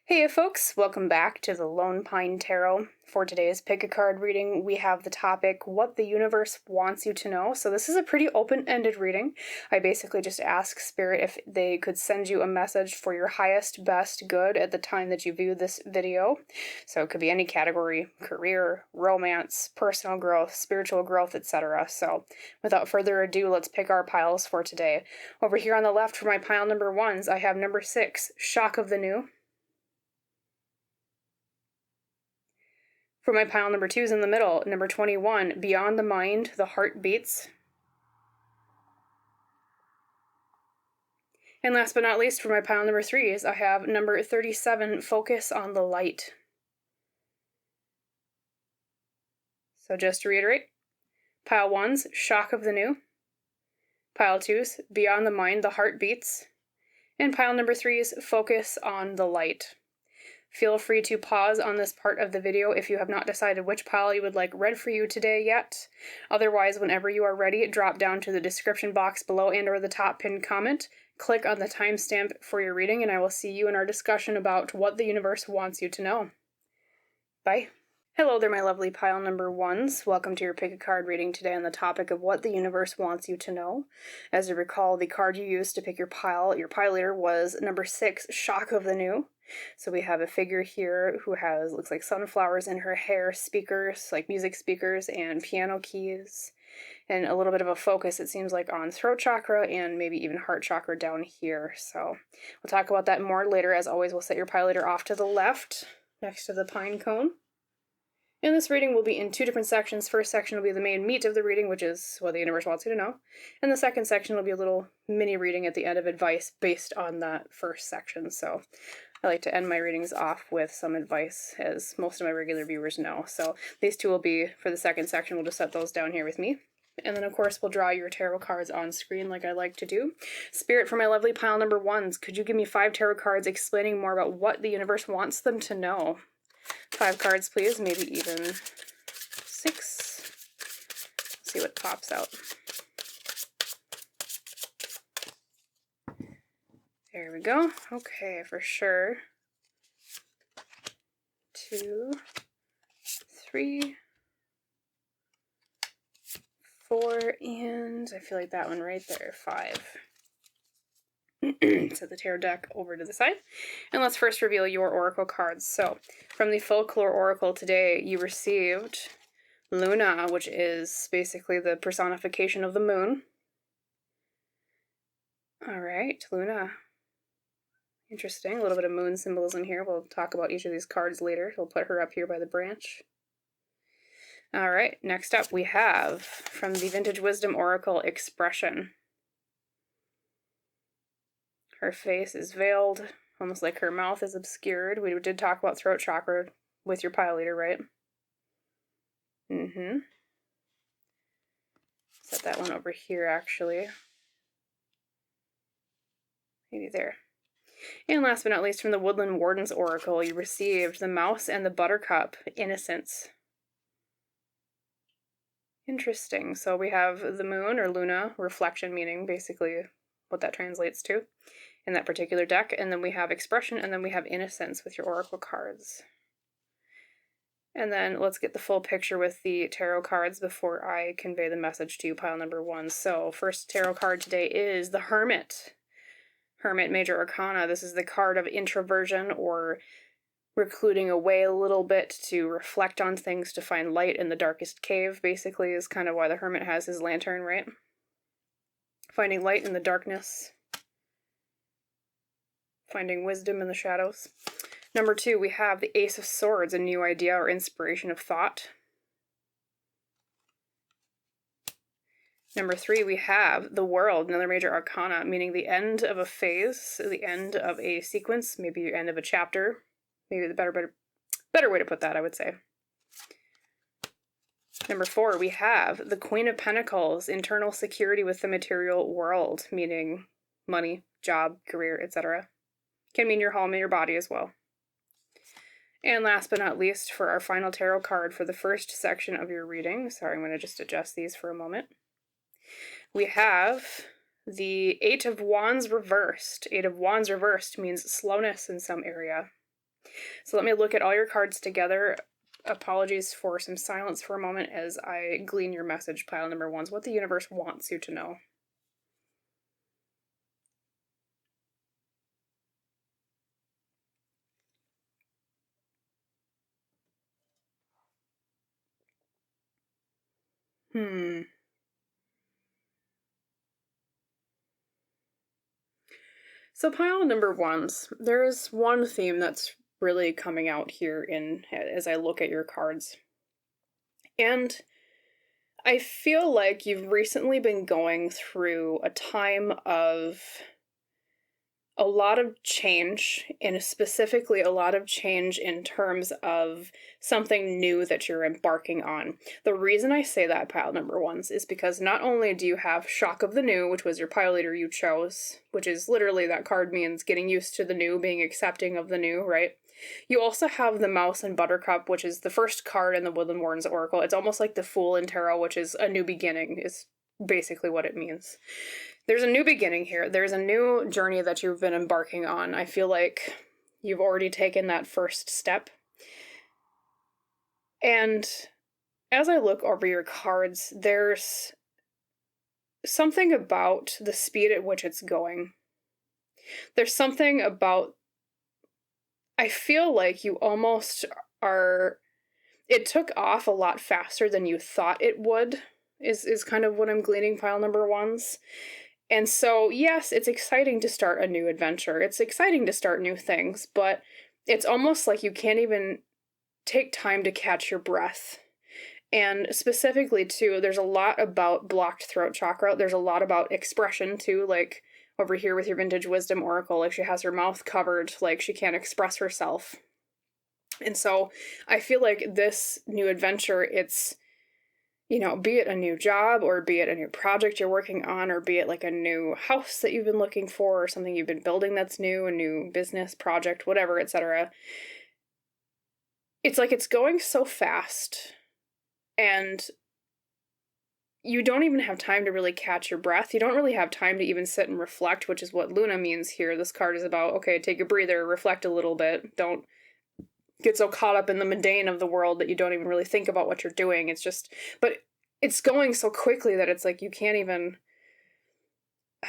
Hey folks, welcome back to the Lone Pine Tarot. For today's pick a card reading, we have the topic, what the universe wants you to know. So this is a pretty open-ended reading. I basically just ask Spirit if they could send you a message for your highest, best good at the time that you view this video. So it could be any category, career, romance, personal growth, spiritual growth, etc. So without further ado, let's pick our piles for today. Over here on the left for my pile number ones, I have number 6, Shock of the New. For my pile number 2s in the middle, number 21, Beyond the Mind, the Heart Beats. And last but not least, for my pile number 3s, I have number 37, Focus on the Light. So just to reiterate, pile 1s, Shock of the New. Pile 2s, Beyond the Mind, the Heart Beats. And pile number 3s, Focus on the Light. Feel free to pause on this part of the video if you have not decided which pile you would like read for you today yet. Otherwise, whenever you are ready, drop down to the description box below and or the top pinned comment. Click on the timestamp for your reading, and I will see you in our discussion about what the universe wants you to know. Bye. Hello there, my lovely pile number 1s. Welcome to your pick a card reading today on the topic of what the universe wants you to know. As you recall, the card you used to pick your pile leader was number 6, Shock of the New. So we have a figure here who has, looks like sunflowers in her hair, speakers, like music speakers and piano keys, and a little bit of a focus, it seems like, on throat chakra and maybe even heart chakra down here. So we'll talk about that more later. As always, we'll set your pile leader off to the left next to the pine cone. And this reading will be in 2 different sections. First section will be the main meat of the reading, which is what the universe wants you to know. And the second section will be a little mini reading at the end of advice based on that first section. So I like to end my readings off with some advice, as most of my regular viewers know. So these 2 will be for the second section. We'll just set those down here with me. And then, of course, we'll draw your tarot cards on screen like I like to do. Spirit, for my lovely pile number 1s, could you give me 5 tarot cards explaining more about what the universe wants them to know? 5 cards, please, maybe even 6. Let's see what pops out. There we go. Okay, for sure. 2, 3, 4, and I feel like that one right there, 5. Set the tarot deck over to the side. And let's first reveal your oracle cards. So, from the Folklore Oracle today, you received Luna, which is basically the personification of the moon. All right, Luna. Interesting. A little bit of moon symbolism here. We'll talk about each of these cards later. We'll put her up here by the branch. All right, next up we have, from the Vintage Wisdom Oracle, Expression. Her face is veiled, almost like her mouth is obscured. We did talk about throat chakra with your pile leader, right? Set that one over here, actually. Maybe there. And last but not least, from the Woodland Wardens Oracle, you received the Mouse and the Buttercup, Innocence. Interesting. So we have the moon, or Luna, reflection, meaning basically what that translates to in that particular deck. And then we have expression, and then we have innocence with your oracle cards. And then let's get the full picture with the tarot cards before I convey the message to you, pile number 1. So first tarot card today is the Hermit. Hermit, Major Arcana. This is the card of introversion, or recluding away a little bit to reflect on things, to find light in the darkest cave, basically, is kind of why the Hermit has his lantern, right? Finding light in the darkness. Finding wisdom in the shadows. Number 2, we have the Ace of Swords, a new idea or inspiration of thought. Number 3, we have the World, another major arcana, meaning the end of a phase, the end of a sequence, maybe the end of a chapter. Maybe the better way to put that, I would say. Number 4, we have the Queen of Pentacles, internal security with the material world, meaning money, job, career, etc. Can mean your home and your body as well. And last but not least, for our final tarot card for the first section of your reading, sorry, I'm going to just adjust these for a moment. We have the 8 of Wands reversed. 8 of Wands reversed means slowness in some area. So let me look at all your cards together. Apologies for some silence for a moment as I glean your message, pile number 1's what the universe wants you to know. So pile number 1's, there is one theme that's really coming out here as I look at your cards. And I feel like you've recently been going through a time of a lot of change, and specifically a lot of change in terms of something new that you're embarking on. The reason I say that, pile number 1's, is because not only do you have Shock of the New, which was your pile leader you chose, which is literally that card means getting used to the new, being accepting of the new, right? You also have the Mouse and Buttercup, which is the first card in the Woodland Wardens Oracle. It's almost like the Fool in Tarot, which is a new beginning, is basically what it means. There's a new beginning here. There's a new journey that you've been embarking on. I feel like you've already taken that first step. And as I look over your cards, there's something about the speed at which it's going. There's something about, I feel like you almost are, it took off a lot faster than you thought it would, is kind of what I'm gleaning, pile number 1's. And so, yes, it's exciting to start a new adventure. It's exciting to start new things, but it's almost like you can't even take time to catch your breath. And specifically, too, there's a lot about blocked throat chakra. There's a lot about expression, too, like over here with your Vintage Wisdom Oracle, like she has her mouth covered, like she can't express herself. And so I feel like this new adventure, it's, you know, be it a new job or be it a new project you're working on, or be it like a new house that you've been looking for or something you've been building that's new, a new business project, whatever, etc. It's like it's going so fast and you don't even have time to really catch your breath. You don't really have time to even sit and reflect, which is what Luna means here. This card is about, okay, take a breather, reflect a little bit. Don't get so caught up in the mundane of the world that you don't even really think about what you're doing. It's just, but it's going so quickly that it's like you can't even,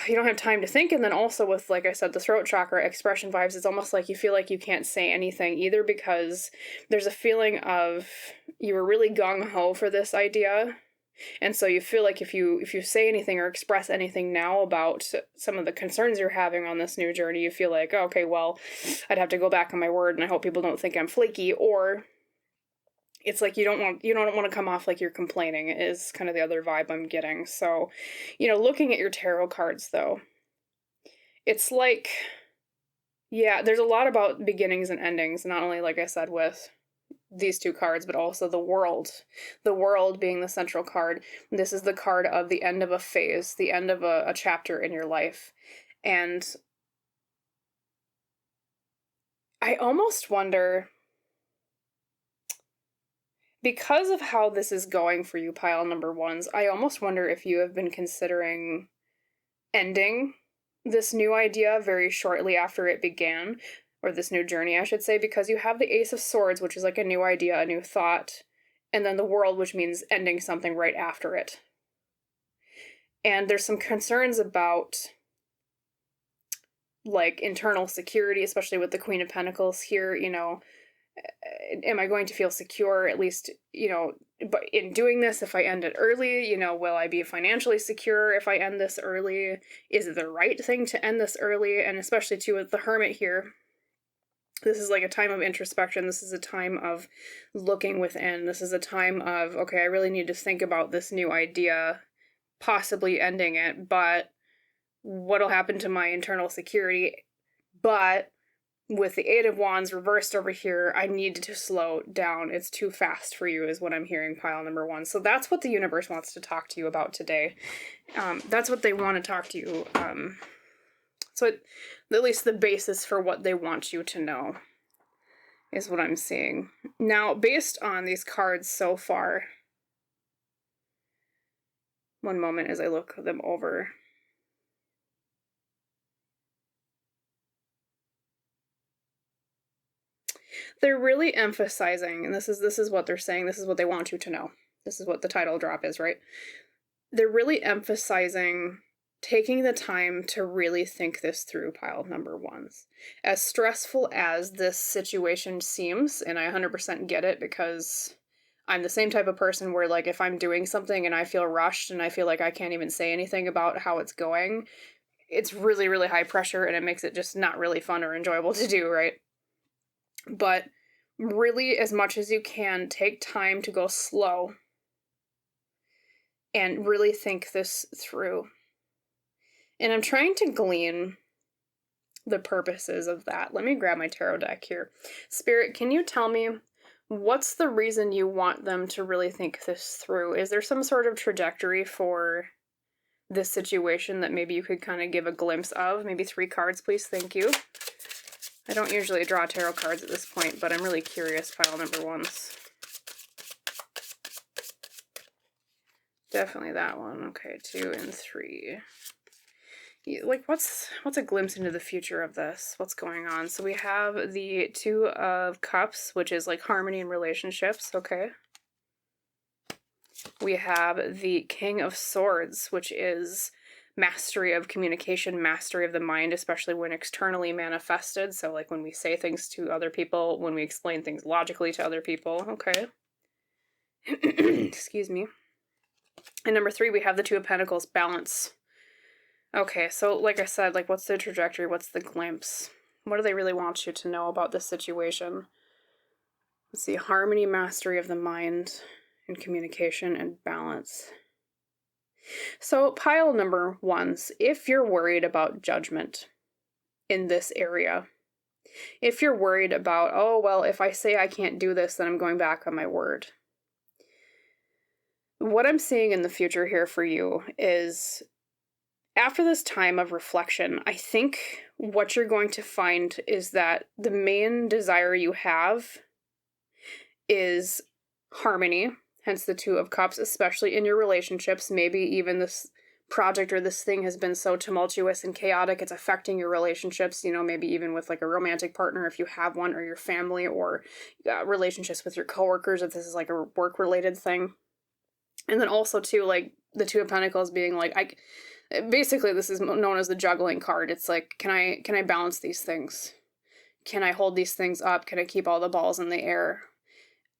you don't have time to think. And then also with, like I said, the throat chakra expression vibes, it's almost like you feel like you can't say anything either, because there's a feeling of you were really gung-ho for this idea. And so you feel like if you say anything or express anything now about some of the concerns you're having on this new journey, you feel like, oh, okay, well, I'd have to go back on my word, and I hope people don't think I'm flaky. Or it's like you don't want to come off like you're complaining, is kind of the other vibe I'm getting. So, you know, looking at your tarot cards though, it's like, yeah, there's a lot about beginnings and endings, not only, like I said, with these two cards, but also the world. The world being the central card. This is the card of the end of a phase, the end of a chapter in your life. And I almost wonder, because of how this is going for you, pile number 1's, I almost wonder if you have been considering ending this new idea very shortly after it began, or this new journey, I should say, because you have the Ace of Swords, which is like a new idea, a new thought, and then the World, which means ending something right after it. And there's some concerns about, like, internal security, especially with the Queen of Pentacles here, you know, am I going to feel secure, at least, you know, but in doing this, if I end it early, you know, will I be financially secure if I end this early? Is it the right thing to end this early? And especially, too, with the Hermit here, this is like a time of introspection. This is a time of looking within. This is a time of, okay, I really need to think about this new idea, possibly ending it, but what'll happen to my internal security? But with the Eight of Wands reversed over here, I need to slow down. It's too fast for you, is what I'm hearing, pile number 1. So that's what the universe wants to talk to you about today. That's what they want to talk to you. So at least the basis for what they want you to know is what I'm seeing. Now, based on these cards so far, one moment as I look them over. They're really emphasizing, and this is what they're saying, this is what they want you to know. This is what the title drop is, right? They're really emphasizing taking the time to really think this through, pile number ones. As stressful as this situation seems, and I 100% get it, because I'm the same type of person where, like, if I'm doing something and I feel rushed and I feel like I can't even say anything about how it's going, it's really, really high pressure, and it makes it just not really fun or enjoyable to do, right? But really, as much as you can, take time to go slow and really think this through. And I'm trying to glean the purposes of that. Let me grab my tarot deck here. Spirit, can you tell me what's the reason you want them to really think this through? Is there some sort of trajectory for this situation that maybe you could kind of give a glimpse of? Maybe 3 cards, please. Thank you. I don't usually draw tarot cards at this point, but I'm really curious, pile number ones. Definitely that one. Okay, 2 and 3. Like, what's a glimpse into the future of this? What's going on? So we have the 2 of Cups, which is like harmony in relationships. Okay. We have the King of Swords, which is mastery of communication, mastery of the mind, especially when externally manifested. So like when we say things to other people, when we explain things logically to other people. Okay. Excuse me. And number 3, we have the 2 of Pentacles, balance. Okay, so like I said, like, what's the trajectory? What's the glimpse? What do they really want you to know about this situation? Let's see, harmony, mastery of the mind, and communication, and balance. So pile number ones, if you're worried about judgment in this area, if you're worried about, oh, well, if I say I can't do this, then I'm going back on my word. What I'm seeing in the future here for you is, after this time of reflection, I think what you're going to find is that the main desire you have is harmony, hence the 2 of Cups, especially in your relationships. Maybe even this project or this thing has been so tumultuous and chaotic, it's affecting your relationships, you know, maybe even with like a romantic partner if you have one, or your family, or relationships with your coworkers if this is like a work-related thing. And then also too, like the 2 of Pentacles being like, basically this is known as the juggling card. It's like, can I balance these things? Can I hold these things up? Can I keep all the balls in the air?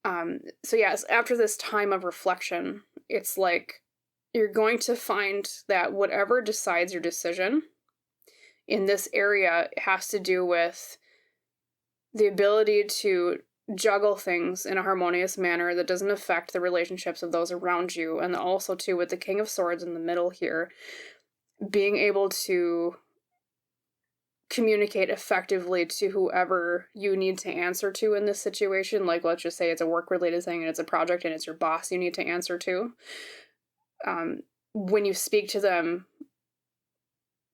So yes, after this time of reflection, it's like you're going to find that whatever decides your decision in this area has to do with the ability to juggle things in a harmonious manner that doesn't affect the relationships of those around you. And also too, with the King of Swords in the middle here, being able to communicate effectively to whoever you need to answer to in this situation. Like, let's just say it's a work-related thing and it's a project and it's your boss you need to answer to. When you speak to them,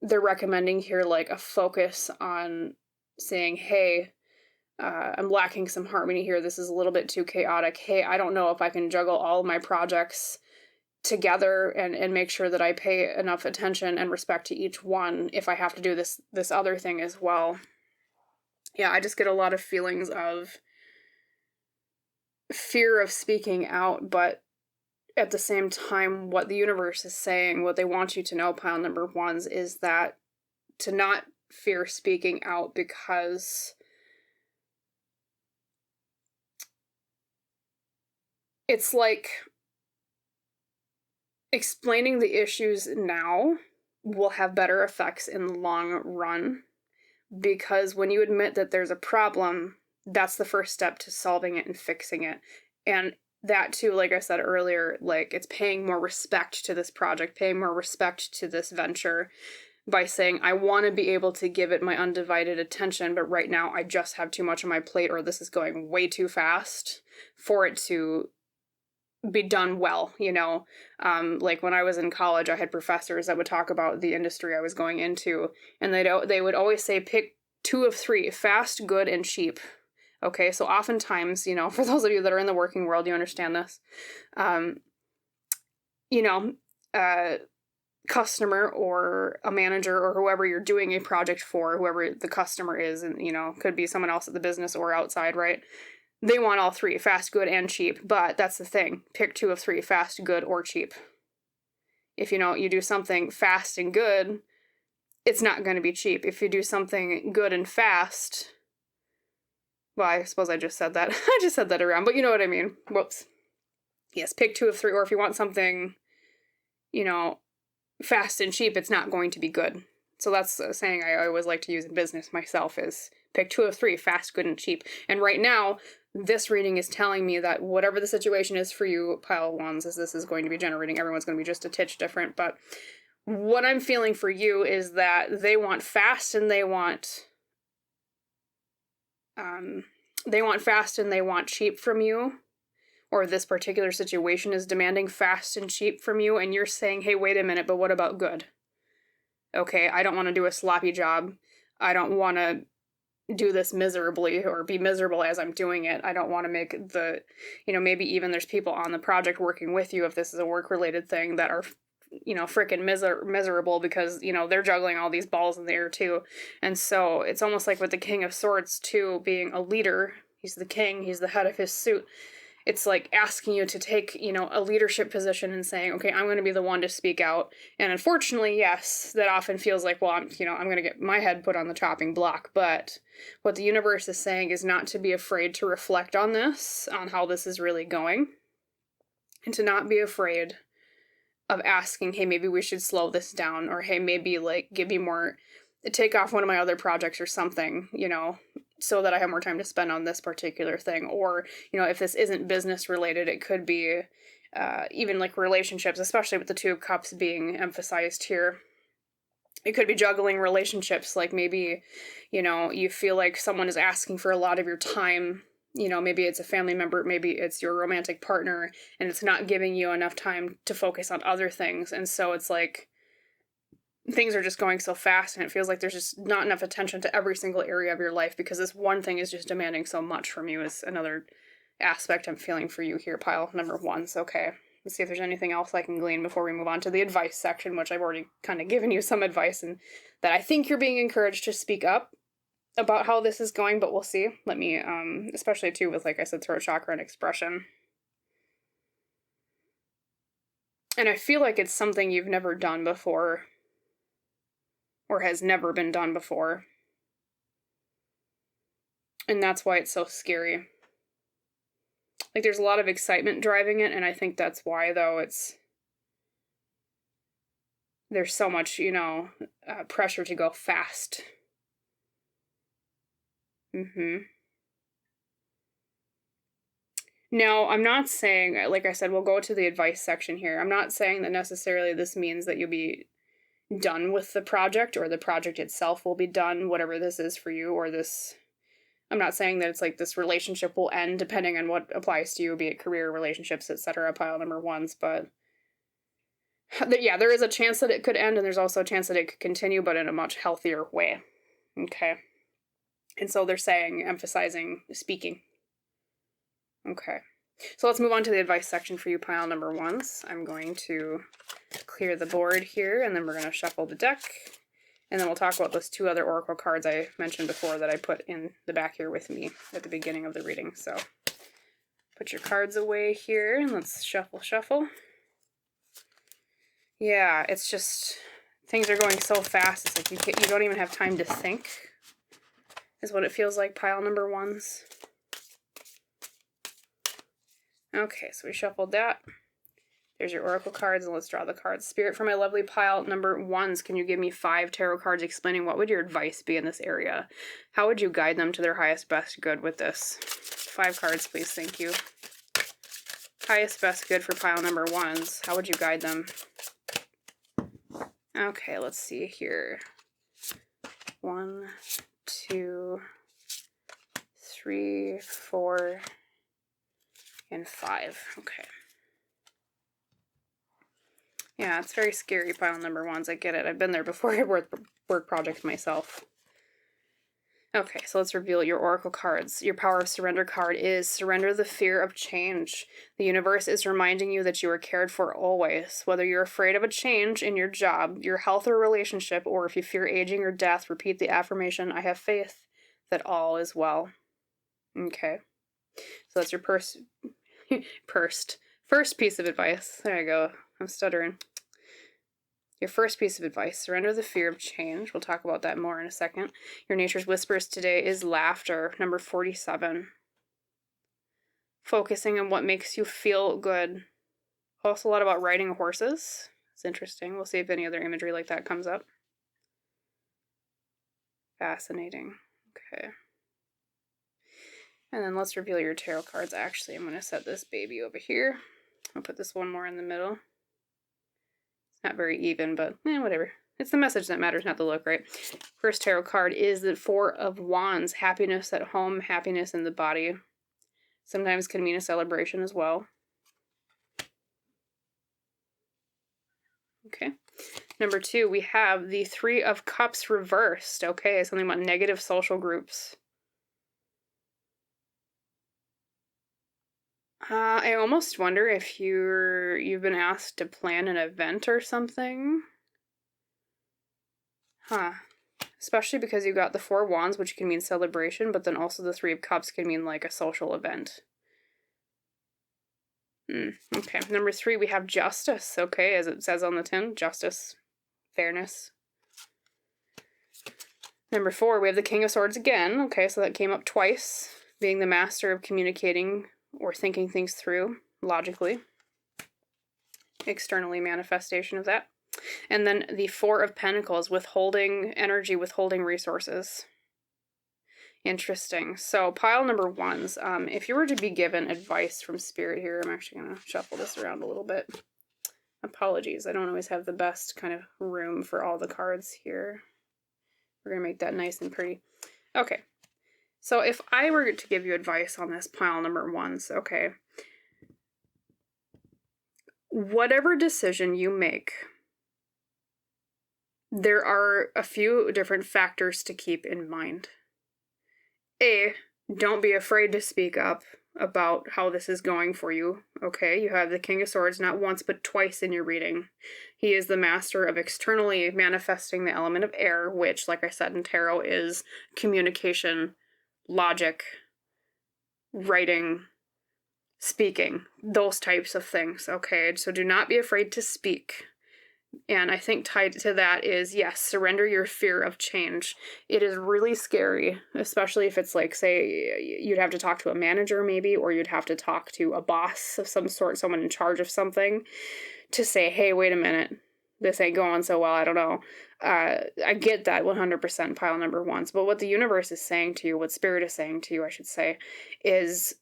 they're recommending here like a focus on saying, hey, I'm lacking some harmony here. This is a little bit too chaotic. Hey, I don't know if I can juggle all of my projects together and make sure that I pay enough attention and respect to each one if I have to do this other thing as well. Yeah, I just get a lot of feelings of fear of speaking out, but at the same time, what the universe is saying, what they want you to know, pile number ones, is that to not fear speaking out, because it's like explaining the issues now will have better effects in the long run, because when you admit that there's a problem, that's the first step to solving it and fixing it. And that too, like I said earlier, like it's paying more respect to this project, paying more respect to this venture by saying, I want to be able to give it my undivided attention, but right now I just have too much on my plate, or this is going way too fast for it to be done well, you know. Like when I was in college, I had professors that would talk about the industry I was going into, and they would always say, pick 2 of 3, fast, good, and cheap. Okay, so oftentimes, you know, for those of you that are in the working world, you understand this. You know, customer or a manager or whoever you're doing a project for, whoever the customer is, and, you know, could be someone else at the business or outside, right? They want all three, fast, good, and cheap. But that's the thing. Pick 2 of 3, fast, good, or cheap. If, you know, you do something fast and good, it's not going to be cheap. If you do something good and fast, well, I suppose I just said that. I just said that around, but you know what I mean. Whoops. Yes, pick 2 of 3, or if you want something, you know, fast and cheap, it's not going to be good. So that's a saying I always like to use in business myself, is pick 2 of 3, fast, good, and cheap. And right now, this reading is telling me that whatever the situation is for you, pile of wands, as this is going to be generating, everyone's going to be just a titch different, but what I'm feeling for you is that they want fast and they want fast and they want cheap from you, or this particular situation is demanding fast and cheap from you, and you're saying, hey, wait a minute, but what about good? Okay, I don't want to do a sloppy job. I don't want to do this miserably or be miserable as I'm doing it. I don't want to make the, you know, maybe even there's people on the project working with you, if this is a work-related thing, that are, you know, freaking miserable because, you know, they're juggling all these balls in the air too. And so it's almost like with the King of Swords too, being a leader, he's the king, he's the head of his suit. It's like asking you to take, you know, a leadership position and saying, okay, I'm going to be the one to speak out. And unfortunately, yes, that often feels like, well, I'm going to get my head put on the chopping block. But what the universe is saying is not to be afraid to reflect on this, on how this is really going, and to not be afraid of asking, hey, maybe we should slow this down, or hey, maybe like give me more, take off one of my other projects or something, you know, so that I have more time to spend on this particular thing. Or, you know, if this isn't business related, it could be even like relationships, especially with the 2 of Cups being emphasized here. It could be juggling relationships, like maybe, you know, you feel like someone is asking for a lot of your time. You know, maybe it's a family member, maybe it's your romantic partner, and it's not giving you enough time to focus on other things. And so it's like things are just going so fast, and it feels like there's just not enough attention to every single area of your life because this one thing is just demanding so much from you, is another aspect I'm feeling for you here, pile number 1. So, okay, let's see if there's anything else I can glean before we move on to the advice section, which I've already kind of given you some advice, and that I think you're being encouraged to speak up about how this is going, but we'll see. Let me, especially too with, like I said, throat chakra and expression. And I feel like it's something you've never done before, or has never been done before. And that's why it's so scary. Like, there's a lot of excitement driving it, and I think that's why, though, there's so much, you know, pressure to go fast. Now, I'm not saying, like I said, we'll go to the advice section here. I'm not saying that necessarily this means that you'll be done with the project, or the project itself will be done, whatever this is for you, or this, I'm not saying that it's like this relationship will end depending on what applies to you, be it career, relationships, etc., pile number 1s, but yeah, there is a chance that it could end, and there's also a chance that it could continue, but in a much healthier way. Okay. And so they're saying, emphasizing speaking. Okay. So let's move on to the advice section for you, pile number 1s. I'm going to clear the board here, and then we're going to shuffle the deck, and then we'll talk about those 2 other oracle cards I mentioned before that I put in the back here with me at the beginning of the reading. So put your cards away here, and let's shuffle. Yeah, it's just, things are going so fast, it's like you don't even have time to think, is what it feels like, pile number 1s. Okay, so we shuffled that. There's your oracle cards, and let's draw the cards. Spirit, for my lovely pile number 1s, can you give me 5 tarot cards explaining what would your advice be in this area? How would you guide them to their highest, best good with this? 5 cards, please. Thank you. Highest, best good for pile number 1s. How would you guide them? Okay, let's see here. 1, 2, 3, 4, and 5. Okay. Yeah, it's very scary, pile number 1s. I get it. I've been there before. I work projects myself. Okay, so let's reveal your oracle cards. Your power of surrender card is surrender the fear of change. The universe is reminding you that you are cared for always. Whether you're afraid of a change in your job, your health or relationship, or if you fear aging or death, repeat the affirmation, I have faith that all is well. Okay. So that's your first piece of advice. There you go. I'm stuttering. Your first piece of advice, surrender the fear of change. We'll talk about that more in a second. Your nature's whispers today is laughter, number 47. Focusing on what makes you feel good. Also a lot about riding horses. It's interesting. We'll see if any other imagery like that comes up. Fascinating. Okay. And then let's reveal your tarot cards. Actually, I'm going to set this baby over here. I'll put this one more in the middle. Not very even, but whatever. It's the message that matters, not the look, right? First tarot card is the Four of Wands. Happiness at home, happiness in the body. Sometimes can mean a celebration as well. Okay. Number 2, we have the Three of Cups reversed. Okay, something about negative social groups. I almost wonder if you've been asked to plan an event or something. Huh. Especially because you got the Four Wands, which can mean celebration, but then also the Three of Cups can mean like a social event. Okay. Number 3, we have justice. Okay, as it says on the tin, justice, fairness. Number 4, we have the King of Swords again. Okay, so that came up twice, being the master of communicating or thinking things through logically. Externally manifestation of that. And then the Four of Pentacles, withholding energy, withholding resources. Interesting. So pile number 1s. If you were to be given advice from Spirit here, I'm actually going to shuffle this around a little bit. Apologies, I don't always have the best kind of room for all the cards here. We're going to make that nice and pretty. Okay. So if I were to give you advice on this pile number 1s, okay. Whatever decision you make, there are a few different factors to keep in mind. A, don't be afraid to speak up about how this is going for you, okay? You have the King of Swords not once but twice in your reading. He is the master of externally manifesting the element of air, which, like I said in tarot, is communication, logic, writing, speaking, those types of things, okay? So do not be afraid to speak. And I think tied to that is, yes, surrender your fear of change. It is really scary, especially if it's like, say, you'd have to talk to a manager maybe, or you'd have to talk to a boss of some sort, someone in charge of something, to say, hey, wait a minute, this ain't going so well, I don't know. I get that 100% pile number 1s, but what the universe is saying to you, what Spirit is saying to you, I should say, is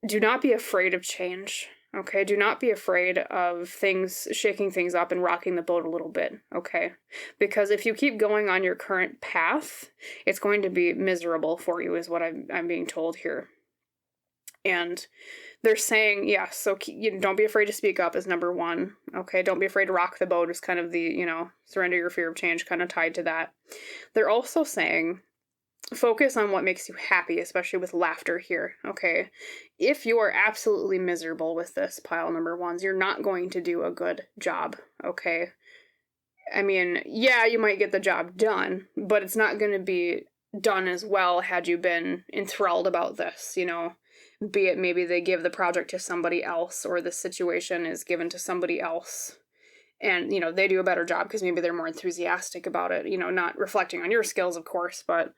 do not be afraid of change. Okay, do not be afraid of things, shaking things up and rocking the boat a little bit, okay? Because if you keep going on your current path, it's going to be miserable for you, is what I'm being told here. And they're saying, yeah, so don't be afraid to speak up is number 1, okay? Don't be afraid to rock the boat is kind of the, surrender your fear of change, kind of tied to that. They're also saying, focus on what makes you happy, especially with laughter here, okay? If you are absolutely miserable with this pile number 1s, you're not going to do a good job, okay? I mean, yeah, you might get the job done, but it's not going to be done as well had you been enthralled about this, be it maybe they give the project to somebody else or the situation is given to somebody else. And, they do a better job because maybe they're more enthusiastic about it, not reflecting on your skills, of course, but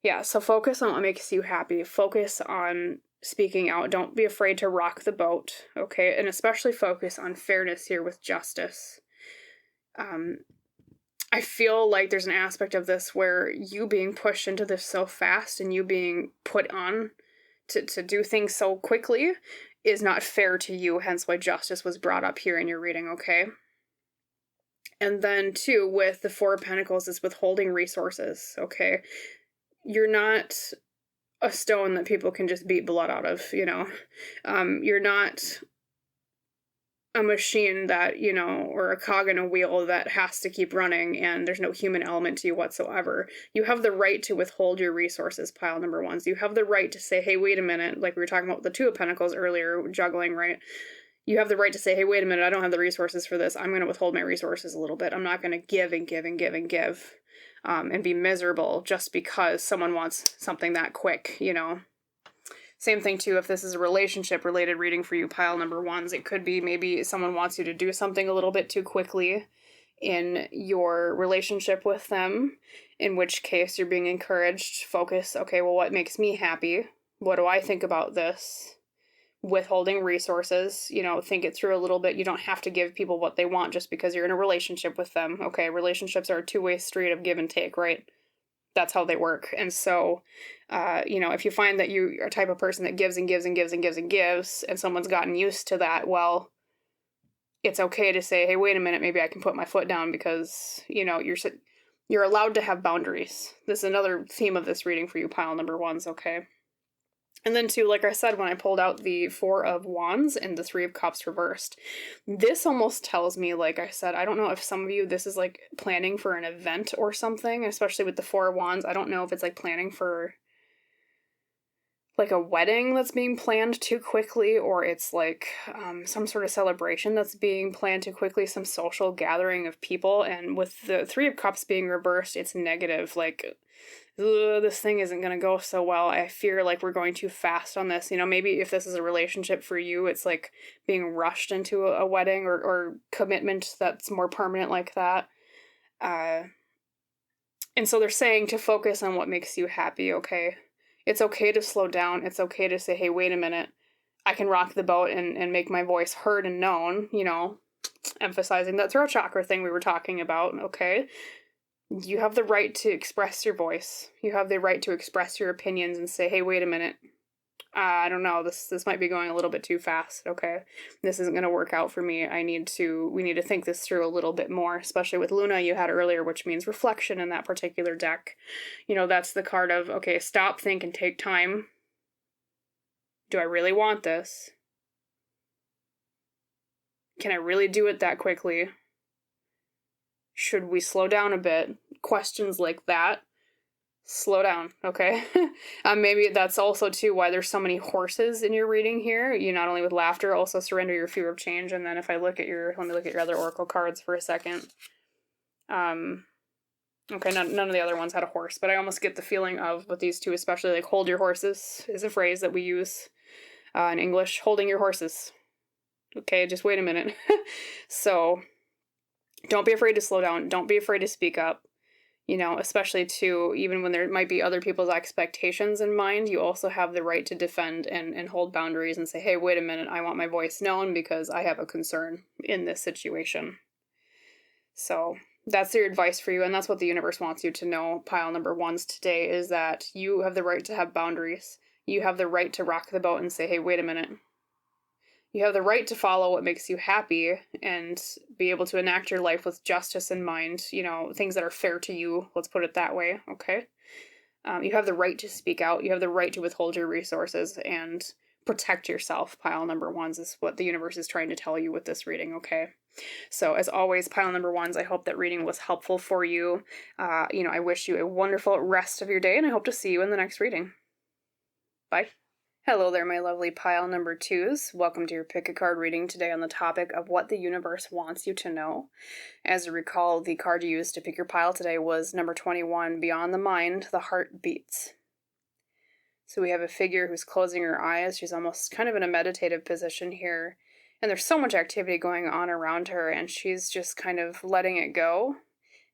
yeah, so focus on what makes you happy. Focus on speaking out. Don't be afraid to rock the boat, okay? And especially focus on fairness here with justice. I feel like there's an aspect of this where you being pushed into this so fast and you being put on to do things so quickly is not fair to you, hence why justice was brought up here in your reading, okay? And then, too, with the Four of Pentacles is withholding resources, okay? You're not a stone that people can just beat blood out of, You're not a machine that, you know, or a cog in a wheel that has to keep running and there's no human element to you whatsoever. You have the right to withhold your resources, pile number ones. You have the right to say, hey, wait a minute, like we were talking about the Two of Pentacles earlier, juggling, right? You have the right to say, hey, wait a minute, I don't have the resources for this. I'm going to withhold my resources a little bit. I'm not going to give and give and give and give and be miserable just because someone wants something that quick, you know? Same thing too, if this is a relationship related reading for you, pile number ones, it could be maybe someone wants you to do something a little bit too quickly in your relationship with them, in which case you're being encouraged to focus, okay, well, what makes me happy? What do I think about this? Withholding resources, you know, think it through a little bit. You don't have to give people what they want just because you're in a relationship with them. Okay, relationships are a two-way street of give and take, right? That's how they work. And so, you know, if you find that you are a type of person that gives and gives and gives and gives and gives, and someone's gotten used to that, well, it's okay to say, hey, wait a minute, maybe I can put my foot down because, you know, you're allowed to have boundaries. This is another theme of this reading for you, pile number ones, okay? And then too, like I said, when I pulled out the Four of Wands and the Three of Cups reversed, this almost tells me, like I said, I don't know if some of you, this is like planning for an event or something, especially with the Four of Wands. I don't know if it's like planning for like a wedding that's being planned too quickly, or it's like some sort of celebration that's being planned too quickly, some social gathering of people. And with the Three of Cups being reversed, it's negative, like, this thing isn't going to go so well. I fear like we're going too fast on this. You know, maybe if this is a relationship for you, it's like being rushed into a wedding or commitment that's more permanent like that. And so they're saying to focus on what makes you happy, okay? It's okay to slow down. It's okay to say, hey, wait a minute. I can rock the boat and make my voice heard and known, you know, emphasizing that throat chakra thing we were talking about, okay? You have the right to express your voice. You have the right to express your opinions and say, hey, wait a minute. I don't know, this might be going a little bit too fast, okay? This isn't going to work out for me. We need to think this through a little bit more, especially with Luna you had earlier, which means reflection in that particular deck. You know, that's the card of, okay, stop, think, and take time. Do I really want this? Can I really do it that quickly? Should we slow down a bit? Questions like that. Slow down, okay? Maybe that's also, too, why there's so many horses in your reading here. You not only with laughter, also surrender your fear of change. And then if I look at let me look at your other oracle cards for a second. Okay, none of the other ones had a horse, but I almost get the feeling of, with these two especially, like, hold your horses is a phrase that we use in English. Holding your horses. Okay, just wait a minute. So, don't be afraid to slow down. Don't be afraid to speak up. You know, especially too, even when there might be other people's expectations in mind, you also have the right to defend and hold boundaries and say, hey, wait a minute, I want my voice known because I have a concern in this situation. So that's your advice for you, and that's what the universe wants you to know, pile number ones today, is that you have the right to have boundaries. You have the right to rock the boat and say, hey, wait a minute. You have the right to follow what makes you happy and be able to enact your life with justice in mind, you know, things that are fair to you, let's put it that way, okay? You have the right to speak out. You have the right to withhold your resources and protect yourself, pile number ones, is what the universe is trying to tell you with this reading, okay? So as always, pile number ones, I hope that reading was helpful for you. You know, I wish you a wonderful rest of your day, and I hope to see you in the next reading. Bye. Hello there, my lovely pile number twos. Welcome to your pick a card reading today on the topic of what the universe wants you to know. As you recall, the card you used to pick your pile today was number 21, Beyond the Mind, the Heart Beats. So we have a figure who's closing her eyes. She's almost kind of in a meditative position here. And there's so much activity going on around her, and she's just kind of letting it go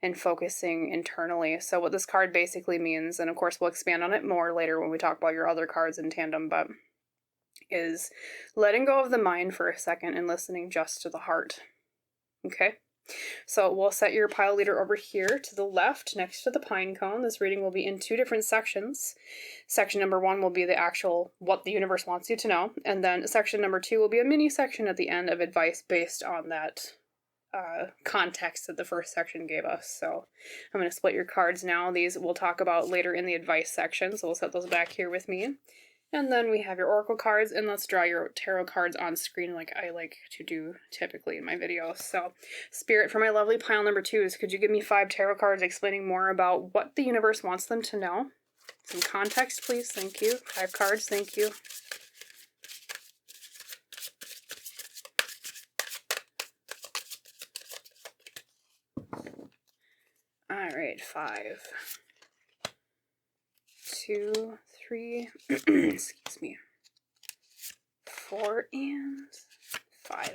and focusing internally. So what this card basically means, and of course we'll expand on it more later when we talk about your other cards in tandem, but is letting go of the mind for a second and listening just to the heart. Okay? So we'll set your pile leader over here to the left next to the pine cone. This reading will be in two different sections. Section number 1 will be the actual what the universe wants you to know, and then section number 2 will be a mini section at the end of advice based on that context that the first section gave us. So I'm going to split your cards now. These we'll talk about later in the advice section, so we'll set those back here with me. And then we have your oracle cards, and let's draw your tarot cards on screen like I like to do typically in my videos. So, Spirit, for my lovely pile number 2s, could you give me 5 tarot cards explaining more about what the universe wants them to know? Some context, please. Thank you. 5 cards. Thank you. All right, 5, 2, 3, excuse me, 4, and 5.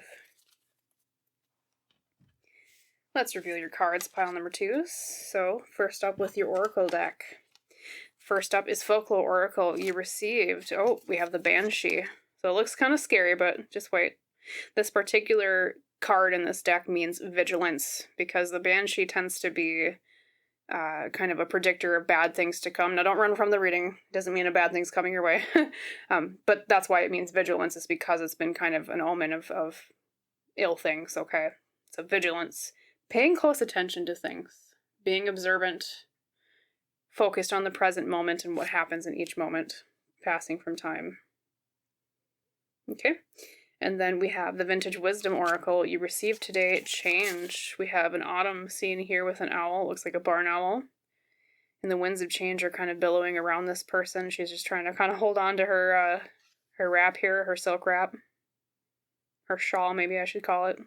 Let's reveal your cards, pile number 2s. So, first up with your Oracle deck. First up is Folklore Oracle. You received, oh, we have the Banshee. So it looks kind of scary, but just wait. This particular card in this deck means vigilance, because the Banshee tends to be kind of a predictor of bad things to come. Now, don't run from the reading. Doesn't mean a bad thing's coming your way. But that's why it means vigilance, is because it's been kind of an omen of ill things, okay? So vigilance. Paying close attention to things. Being observant. Focused on the present moment and what happens in each moment. Passing from time. Okay. And then we have the Vintage Wisdom Oracle. You received today change. We have an autumn scene here with an owl. It looks like a barn owl. And the winds of change are kind of billowing around this person. She's just trying to kind of hold on to her wrap here, her silk wrap. Her shawl, maybe I should call it.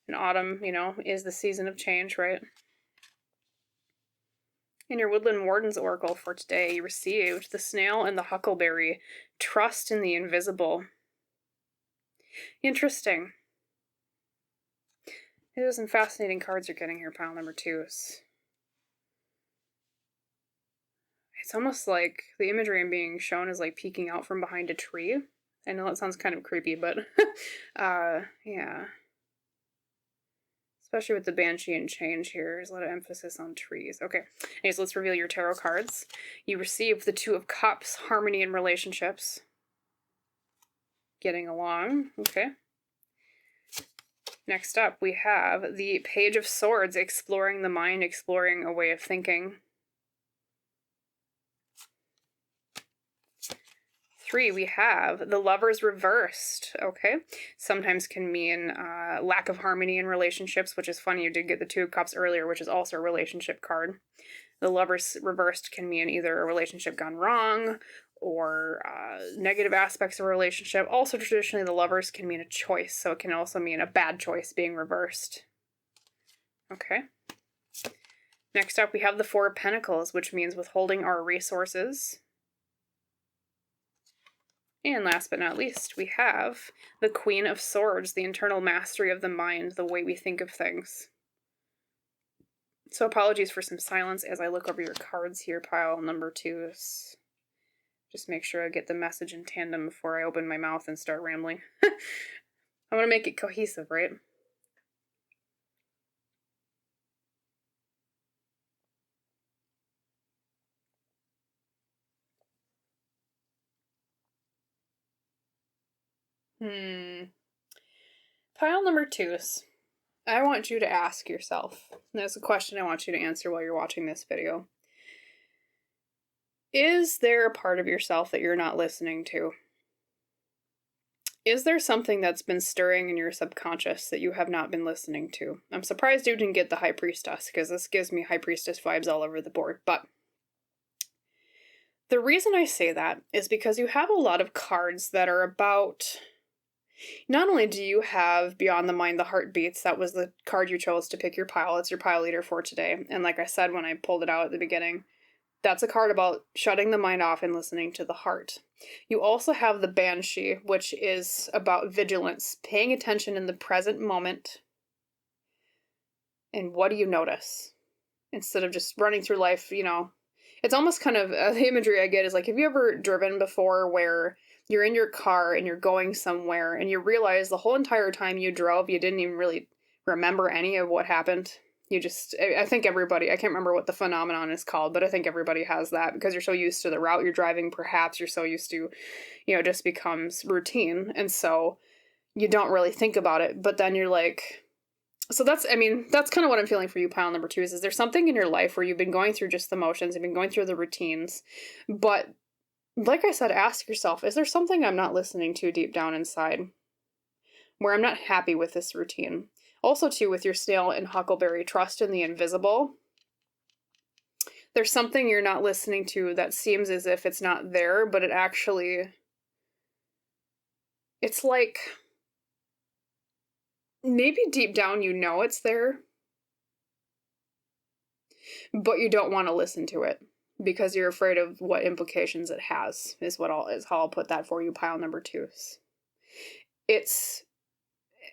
And autumn, you know, is the season of change, right? In your Woodland Wardens Oracle for today, you received the Snail and the Huckleberry. Trust in the invisible. Interesting. There's some fascinating cards you're getting here, pile number 2s. It's almost like the imagery I'm being shown is like peeking out from behind a tree. I know that sounds kind of creepy, but yeah. Especially with the Banshee and change here, there's a lot of emphasis on trees. Okay, anyways, let's reveal your tarot cards. You received the 2 of Cups, harmony in relationships. Getting along, okay. Next up, we have the Page of Swords, exploring the mind, exploring a way of thinking. 3, we have the Lovers reversed, okay. Sometimes can mean lack of harmony in relationships, which is funny, you did get the 2 of Cups earlier, which is also a relationship card. The Lovers reversed can mean either a relationship gone wrong, or negative aspects of a relationship. Also, traditionally, the Lovers can mean a choice, so it can also mean a bad choice being reversed. Okay. Next up, we have the 4 of Pentacles, which means withholding our resources. And last but not least, we have the Queen of Swords, the internal mastery of the mind, the way we think of things. So apologies for some silence as I look over your cards here, pile number 2s. Just make sure I get the message in tandem before I open my mouth and start rambling. I want to make it cohesive, right? Pile number 2s. I want you to ask yourself, and there's a question I want you to answer while you're watching this video. Is there a part of yourself that you're not listening to? Is there something that's been stirring in your subconscious that you have not been listening to? I'm surprised you didn't get the High Priestess, because this gives me High Priestess vibes all over the board, but the reason I say that is because you have a lot of cards that are about... Not only do you have Beyond the Mind, the Heart Beats, that was the card you chose to pick your pile, it's your pile leader for today, and like I said when I pulled it out at the beginning, that's a card about shutting the mind off and listening to the heart. You also have the Banshee, which is about vigilance, paying attention in the present moment, and what do you notice? Instead of just running through life, you know, it's almost kind of, the imagery I get is like, have you ever driven before where you're in your car and you're going somewhere and you realize the whole entire time you drove, you didn't even really remember any of what happened? You just, I think everybody, I can't remember what the phenomenon is called, but I think everybody has that because you're so used to the route you're driving, perhaps you're so used to, you know, it just becomes routine. And so you don't really think about it, but then you're like, so that's, I mean, that's kind of what I'm feeling for you, pile number 2 is there something in your life where you've been going through just the motions, you've been going through the routines, but like I said, ask yourself, is there something I'm not listening to deep down inside where I'm not happy with this routine? Also, too, with your snail and huckleberry, trust in the invisible. There's something you're not listening to that seems as if it's not there, but it actually, it's like, maybe deep down you know it's there, but you don't want to listen to it because you're afraid of what implications it has, is how I'll put that for you, pile number 2s. It's,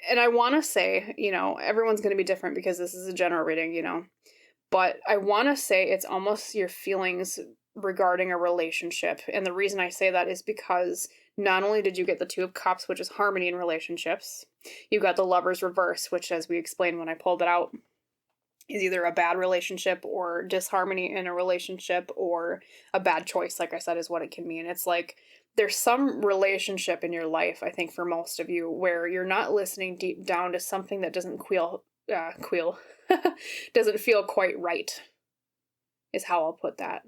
and I want to say, everyone's going to be different because this is a general reading, but I want to say it's almost your feelings regarding a relationship. And the reason I say that is because not only did you get the 2 of Cups, which is harmony in relationships, you got the Lover's reverse, which, as we explained when I pulled it out, is either a bad relationship or disharmony in a relationship or a bad choice, like I said, is what it can mean. It's like there's some relationship in your life, I think, for most of you, where you're not listening deep down to something that doesn't doesn't feel quite right, is how I'll put that.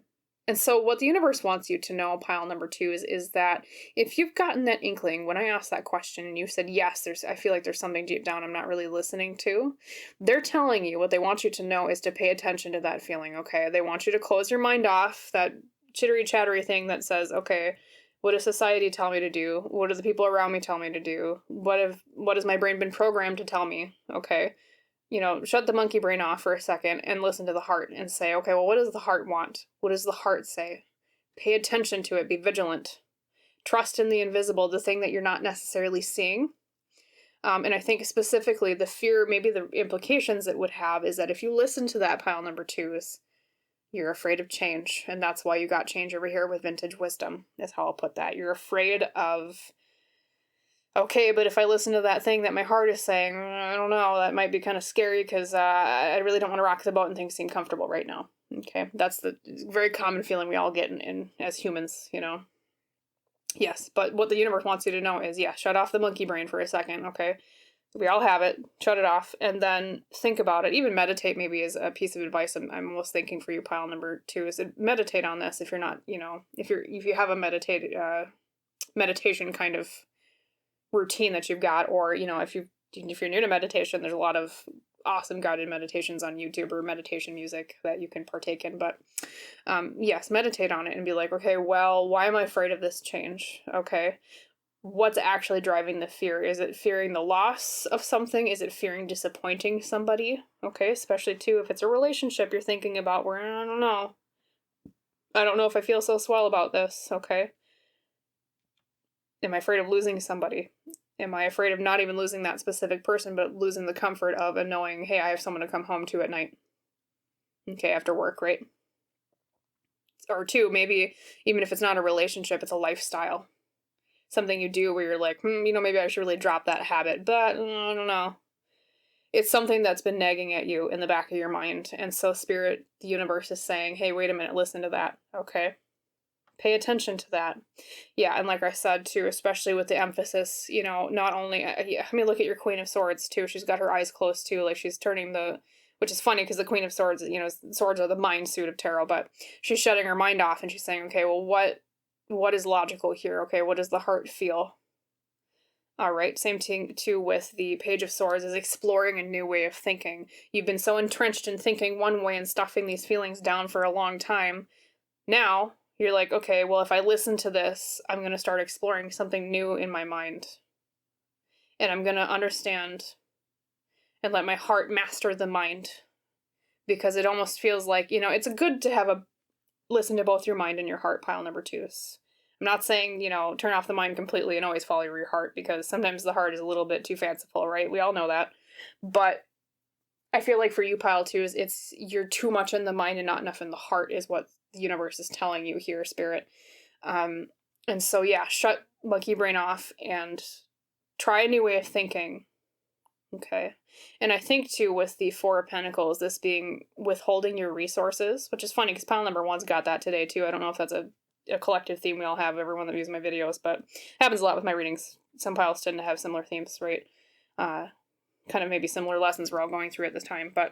And so what the universe wants you to know, pile number 2, is that if you've gotten that inkling, when I asked that question and you said, yes, I feel like there's something deep down I'm not really listening to, they're telling you, what they want you to know is to pay attention to that feeling, okay? They want you to close your mind off that chittery chattery thing that says, okay, what does society tell me to do? What do the people around me tell me to do? What has my brain been programmed to tell me? Okay. Shut the monkey brain off for a second and listen to the heart and say, okay, well, what does the heart want? What does the heart say? Pay attention to it. Be vigilant. Trust in the invisible, the thing that you're not necessarily seeing. And I think specifically the fear, maybe the implications it would have is that if you listen to that, pile number 2s, you're afraid of change. And that's why you got change over here with vintage wisdom, is how I'll put that. You're afraid of, okay, but if I listen to that thing that my heart is saying, I don't know, that might be kind of scary because I really don't want to rock the boat and things seem comfortable right now. Okay, that's the very common feeling we all get in as humans, Yes, but what the universe wants you to know is, shut off the monkey brain for a second, okay? We all have it. Shut it off, and then think about it. Even meditate maybe is a piece of advice I'm almost thinking for you, pile number 2, is meditate on this if you're not, if you have a meditation kind of routine that you've got, or if you're new to meditation, there's a lot of awesome guided meditations on YouTube or meditation music that you can partake in. But yes, meditate on it and be like, okay, well, why am I afraid of this change? Okay, what's actually driving the fear? Is it fearing the loss of something? Is it fearing disappointing somebody? Okay, especially too if it's a relationship you're thinking about where I don't know if I feel so swell about this. Okay, am I afraid of losing somebody? Am I afraid of not even losing that specific person, but losing the comfort of and knowing, hey, I have someone to come home to at night? Okay, after work, right? Or 2, maybe even if it's not a relationship, it's a lifestyle. Something you do where you're like, maybe I should really drop that habit, but I don't know. It's something that's been nagging at you in the back of your mind. And so Spirit, the universe is saying, hey, wait a minute, listen to that. Okay. Pay attention to that. Yeah, and like I said, too, especially with the emphasis, not only, look at your Queen of Swords, too. She's got her eyes closed, too. Like, she's turning which is funny because the Queen of Swords, swords are the mind suit of tarot, but she's shutting her mind off and she's saying, okay, well, what is logical here? Okay, what does the heart feel? All right, same thing, too, with the Page of Swords, is exploring a new way of thinking. You've been so entrenched in thinking one way and stuffing these feelings down for a long time. Now, you're like, okay, well, if I listen to this, I'm going to start exploring something new in my mind. And I'm going to understand and let my heart master the mind. Because it almost feels like, it's good to listen to both your mind and your heart, pile number 2s. I'm not saying, turn off the mind completely and always follow your heart, because sometimes the heart is a little bit too fanciful, right? We all know that. But I feel like for you, pile 2s, you're too much in the mind and not enough in the heart is what the universe is telling you here, Spirit. And so, shut monkey brain off and try a new way of thinking. Okay. And I think, too, with the 4 of Pentacles, this being withholding your resources, which is funny because pile number 1's got that today, too. I don't know if that's a collective theme we all have, everyone that views my videos, but it happens a lot with my readings. Some piles tend to have similar themes, right? Kind of maybe similar lessons we're all going through at this time, but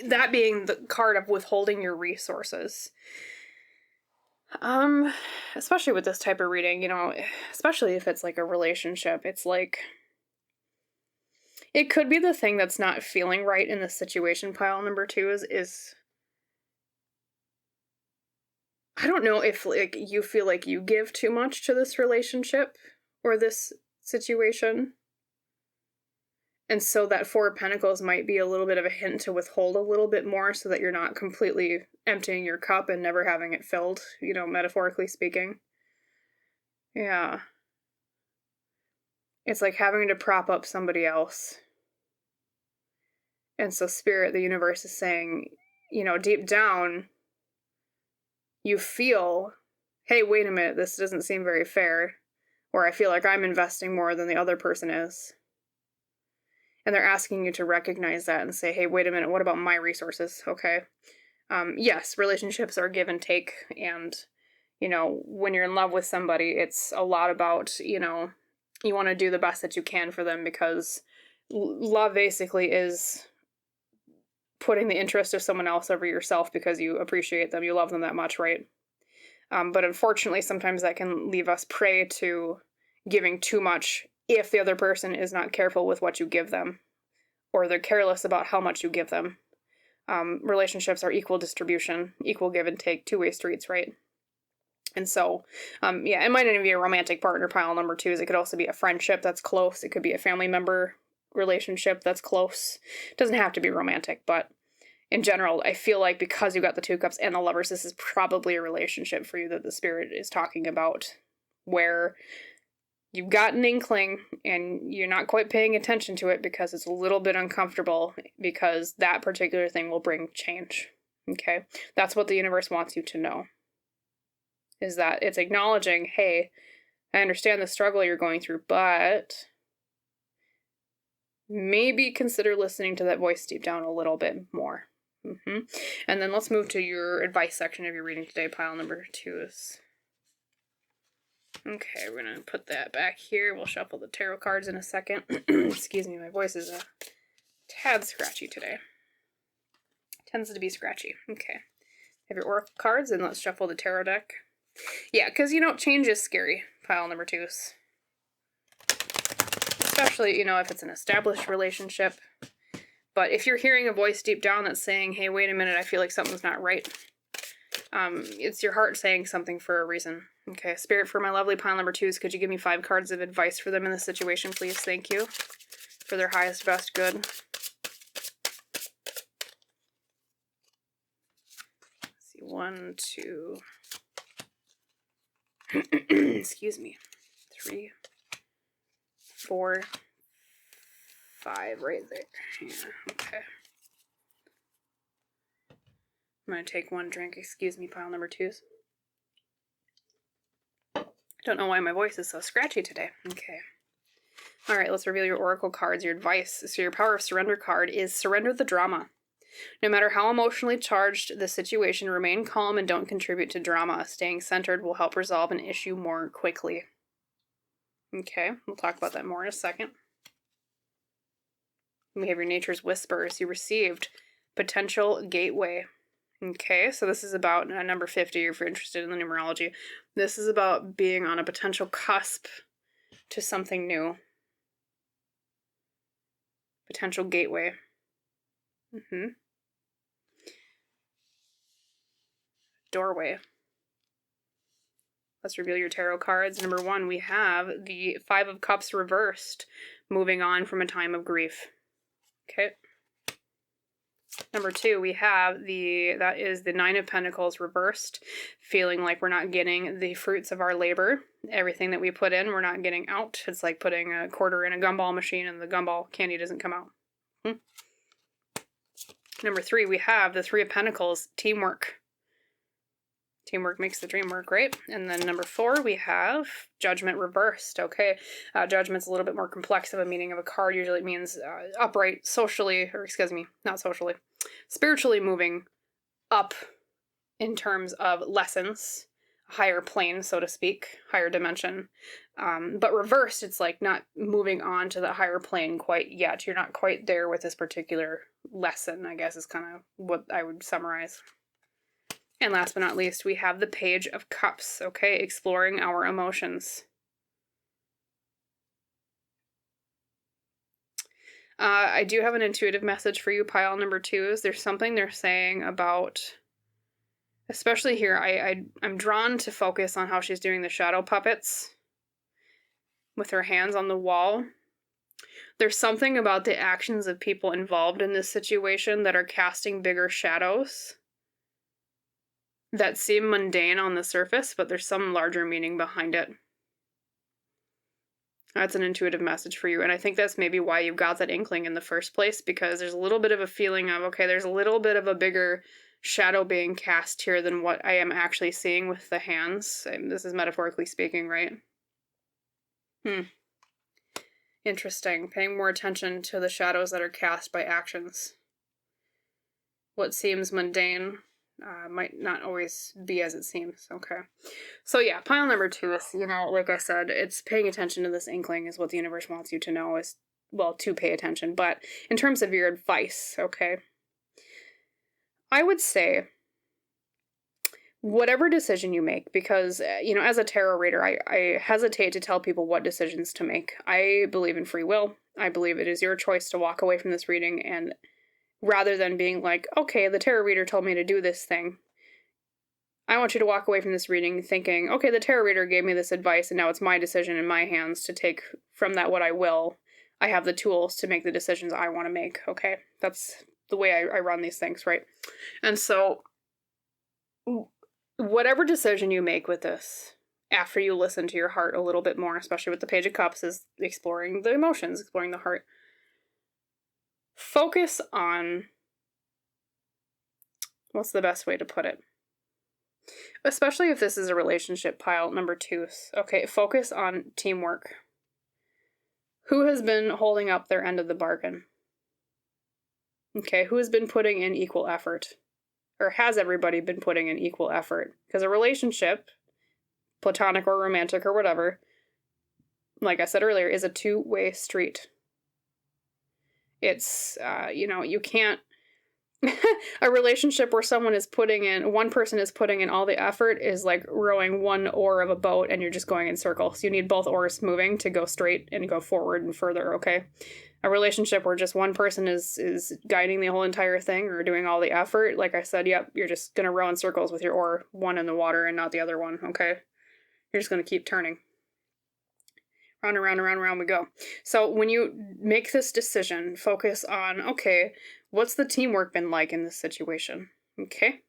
that being the card of withholding your resources. Especially with this type of reading, you know, especially if it's like a relationship, it's like, it could be the thing that's not feeling right in the situation. Pile number 2 is I don't know if like you feel like you give too much to this relationship or this situation. And so that 4 of Pentacles might be a little bit of a hint to withhold a little bit more so that you're not completely emptying your cup and never having it filled, you know, metaphorically speaking. Yeah. It's like having to prop up somebody else. And so Spirit, the universe is saying, you know, deep down, you feel, hey, wait a minute, this doesn't seem very fair. Or I feel like I'm investing more than the other person is. And they're asking you to recognize that and say, hey, wait a minute, what about my resources? Okay. Yes, relationships are give and take. And, you know, when you're in love with somebody, it's a lot about, you know, you want to do the best that you can for them, because love basically is putting the interest of someone else over yourself because you appreciate them, you love them that much, right? But unfortunately, sometimes that can leave us prey to giving too much if the other person is not careful with what you give them, or they're careless about how much you give them. Relationships are equal distribution, equal give and take, two-way streets, right? And so, yeah, it might not even be a romantic partner. Pile number 2 is it could also be a friendship that's close. It could be a family member relationship that's close. It doesn't have to be romantic, but in general, I feel like because you got the 2 cups and the Lovers, this is probably a relationship for you that the Spirit is talking about, where you've got an inkling and you're not quite paying attention to it because it's a little bit uncomfortable, because that particular thing will bring change. Okay? That's what the universe wants you to know. Is that it's acknowledging, hey, I understand the struggle you're going through, but maybe consider listening to that voice deep down a little bit more. And then let's move to your advice section of your reading today. Pile number 2 is... Okay, we're going to put that back here. We'll shuffle the tarot cards in a second. Excuse me, my voice is a tad scratchy today. Tends to be scratchy. Okay. Have your oracle cards, and let's shuffle the tarot deck. Yeah, because, you know, change is scary, pile number 2s. Especially, you know, if it's an established relationship. But if you're hearing a voice deep down that's saying, hey, wait a minute, I feel like something's not right. It's your heart saying something for a reason. Okay, Spirit, for my lovely pile number 2s, could you give me 5 cards of advice for them in this situation, please? Thank you. For their highest, best good. Let's see, 1, 2... excuse me, 3, 4, 5, right there. Yeah, okay. I'm going to take 1 drink. Excuse me, pile number 2s. Don't know why my voice is so scratchy today. Okay. All right, let's reveal your oracle cards, your advice. So your Power of Surrender card is surrender the drama. No matter how emotionally charged the situation, remain calm and don't contribute to drama. Staying centered will help resolve an issue more quickly. Okay, we'll talk about that more in a second. We have your Nature's Whispers. You received Potential Gateway. Okay, so this is about number 50 if you're interested in the numerology. This is about being on a potential cusp to something new. Potential gateway. Doorway. Let's reveal your tarot cards. Number 1, we have the 5 of Cups reversed, moving on from a time of grief. Okay. Number 2, we have that is the 9 of Pentacles reversed, feeling like we're not getting the fruits of our labor. Everything that we put in, we're not getting out. It's like putting a quarter in a gumball machine and the gumball candy doesn't come out. Number 3, we have the 3 of Pentacles, teamwork. Teamwork makes the dream work, right? And then number 4, we have Judgment reversed. Okay, Judgment's a little bit more complex of a meaning of a card. Usually it means upright, socially, or excuse me, not socially, spiritually moving up in terms of lessons, higher plane, so to speak, higher dimension. But reversed, it's like not moving on to the higher plane quite yet. You're not quite there with this particular lesson, I guess is kind of what I would summarize. And last but not least, we have the Page of Cups, okay? Exploring our emotions. I do have an intuitive message for you, pile number 2. There's something they're saying about, especially here, I'm drawn to focus on how she's doing the shadow puppets with her hands on the wall. There's something about the actions of people involved in this situation that are casting bigger shadows that seem mundane on the surface, but there's some larger meaning behind it. That's an intuitive message for you, and I think that's maybe why you got that inkling in the first place, because there's a little bit of a feeling of, okay, there's a little bit of a bigger shadow being cast here than what I am actually seeing with the hands. This is metaphorically speaking, right? Interesting. Paying more attention to the shadows that are cast by actions. What seems mundane might not always be as it seems. Okay. So yeah, pile number 2 is, like I said, it's paying attention to this inkling is what the universe wants you to know, is, well, to pay attention. But in terms of your advice, okay, I would say whatever decision you make, because, as a tarot reader, I hesitate to tell people what decisions to make. I believe in free will. I believe it is your choice to walk away from this reading, and rather than being like, okay, the tarot reader told me to do this thing, I want you to walk away from this reading thinking, okay, the tarot reader gave me this advice, and now it's my decision in my hands to take from that what I will. I have the tools to make the decisions I want to make, okay? That's the way I run these things, right? And so, whatever decision you make with this, after you listen to your heart a little bit more, especially with the Page of Cups, is exploring the emotions, exploring the heart. Focus on, what's the best way to put it? Especially if this is a relationship, pile number 2. Okay, focus on teamwork. Who has been holding up their end of the bargain? Okay, who has been putting in equal effort? Or has everybody been putting in equal effort? Because a relationship, platonic or romantic or whatever, like I said earlier, is a two-way street. It's, you can't, a relationship where one person is putting in all the effort is like rowing one oar of a boat and you're just going in circles. You need both oars moving to go straight and go forward and further, okay? A relationship where just one person is guiding the whole entire thing or doing all the effort, like I said, yep, you're just going to row in circles with your oar, one in the water and not the other one, okay? You're just going to keep turning. Round and round and round and round we go. So when you make this decision, focus on, okay, what's the teamwork been like in this situation? Okay.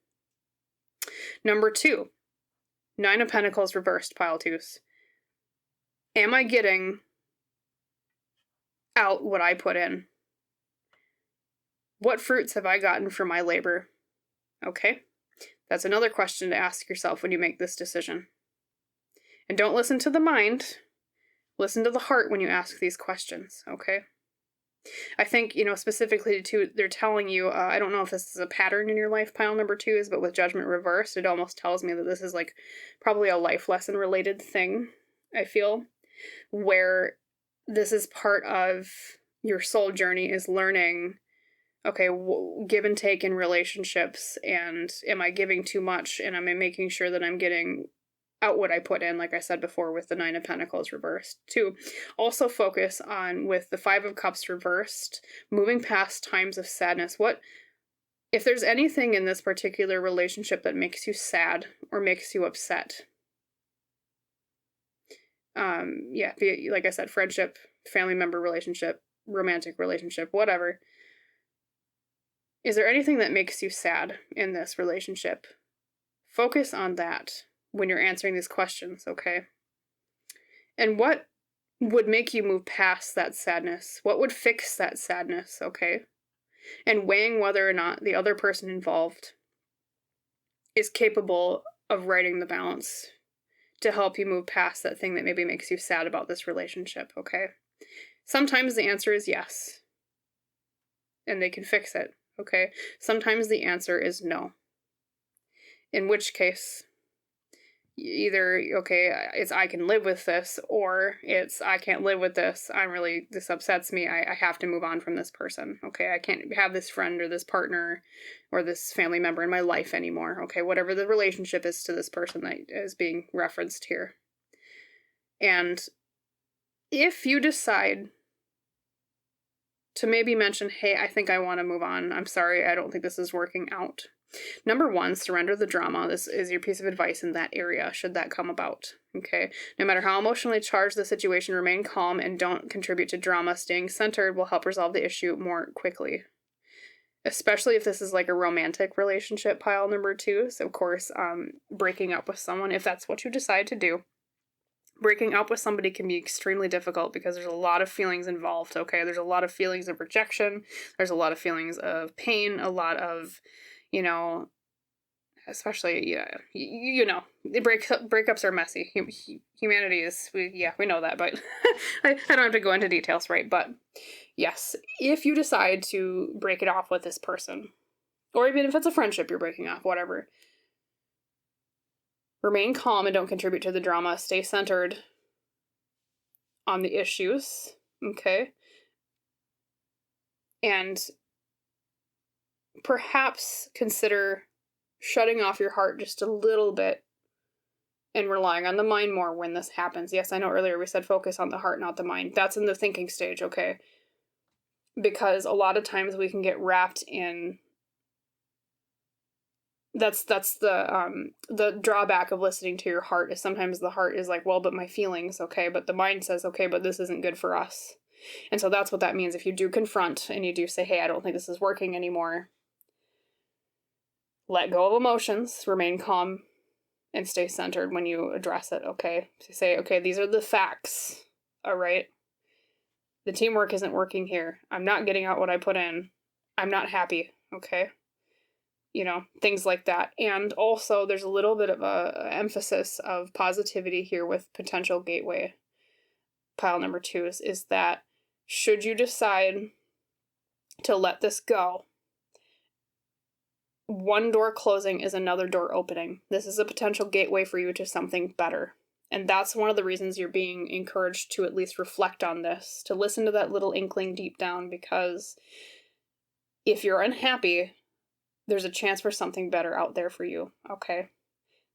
Number 2, 9 of Pentacles reversed, pile 2s. Am I getting out what I put in? What fruits have I gotten for my labor? Okay. That's another question to ask yourself when you make this decision. And don't listen to the mind. Listen to the heart when you ask these questions, okay? I think, specifically too, they're telling you, I don't know if this is a pattern in your life, pile number 2s, but with Judgment reversed, it almost tells me that this is like probably a life lesson related thing, I feel, where this is part of your soul journey is learning, okay, give and take in relationships, and am I giving too much, and am I making sure that I'm getting out what I put in, like I said before, with the 9 of Pentacles reversed. 2, also focus on, with the 5 of Cups reversed, moving past times of sadness. What, if there's anything in this particular relationship that makes you sad or makes you upset? Like I said, friendship, family member relationship, romantic relationship, whatever. Is there anything that makes you sad in this relationship? Focus on that when you're answering these questions, okay? And what would make you move past that sadness? What would fix that sadness, okay? And weighing whether or not the other person involved is capable of righting the balance to help you move past that thing that maybe makes you sad about this relationship, okay? Sometimes the answer is yes, and they can fix it, okay? Sometimes the answer is no, in which case Either, okay, it's I can live with this, or it's I can't live with this. This upsets me. I have to move on from this person. Okay, I can't have this friend or this partner or this family member in my life anymore. Okay, whatever the relationship is to this person that is being referenced here. And if you decide to maybe mention, hey, I think I want to move on. I'm sorry, I don't think this is working out. Number 1, surrender the drama. This is your piece of advice in that area, should that come about. Okay. No matter how emotionally charged the situation, remain calm and don't contribute to drama. Staying centered will help resolve the issue more quickly. Especially if this is like a romantic relationship, pile number 2. So, of course, breaking up with someone, if that's what you decide to do. Breaking up with somebody can be extremely difficult because there's a lot of feelings involved, okay? There's a lot of feelings of rejection. There's a lot of feelings of pain, a lot of, especially, breakups are messy. Humanity is, we know that, but I don't have to go into details, right? But yes, if you decide to break it off with this person, or even if it's a friendship you're breaking off, whatever, remain calm and don't contribute to the drama. Stay centered on the issues, okay? And perhaps consider shutting off your heart just a little bit and relying on the mind more when this happens. Yes, I know earlier we said focus on the heart, not the mind. That's in the thinking stage, okay? Because a lot of times we can get wrapped in that's the drawback of listening to your heart, is sometimes the heart is like, well, but my feelings, okay, but the mind says, okay, but this isn't good for us. And so that's what that means. If you do confront and you do say, hey, I don't think this is working anymore, let go of emotions, remain calm, and stay centered when you address it, okay? So say, okay, these are the facts, all right? The teamwork isn't working here. I'm not getting out what I put in. I'm not happy, okay? Things like that. And also there's a little bit of a emphasis of positivity here with potential gateway. Pile number 2 is that should you decide to let this go, one door closing is another door opening. This is a potential gateway for you to something better. And that's one of the reasons you're being encouraged to at least reflect on this, to listen to that little inkling deep down, because if you're unhappy, there's a chance for something better out there for you, okay?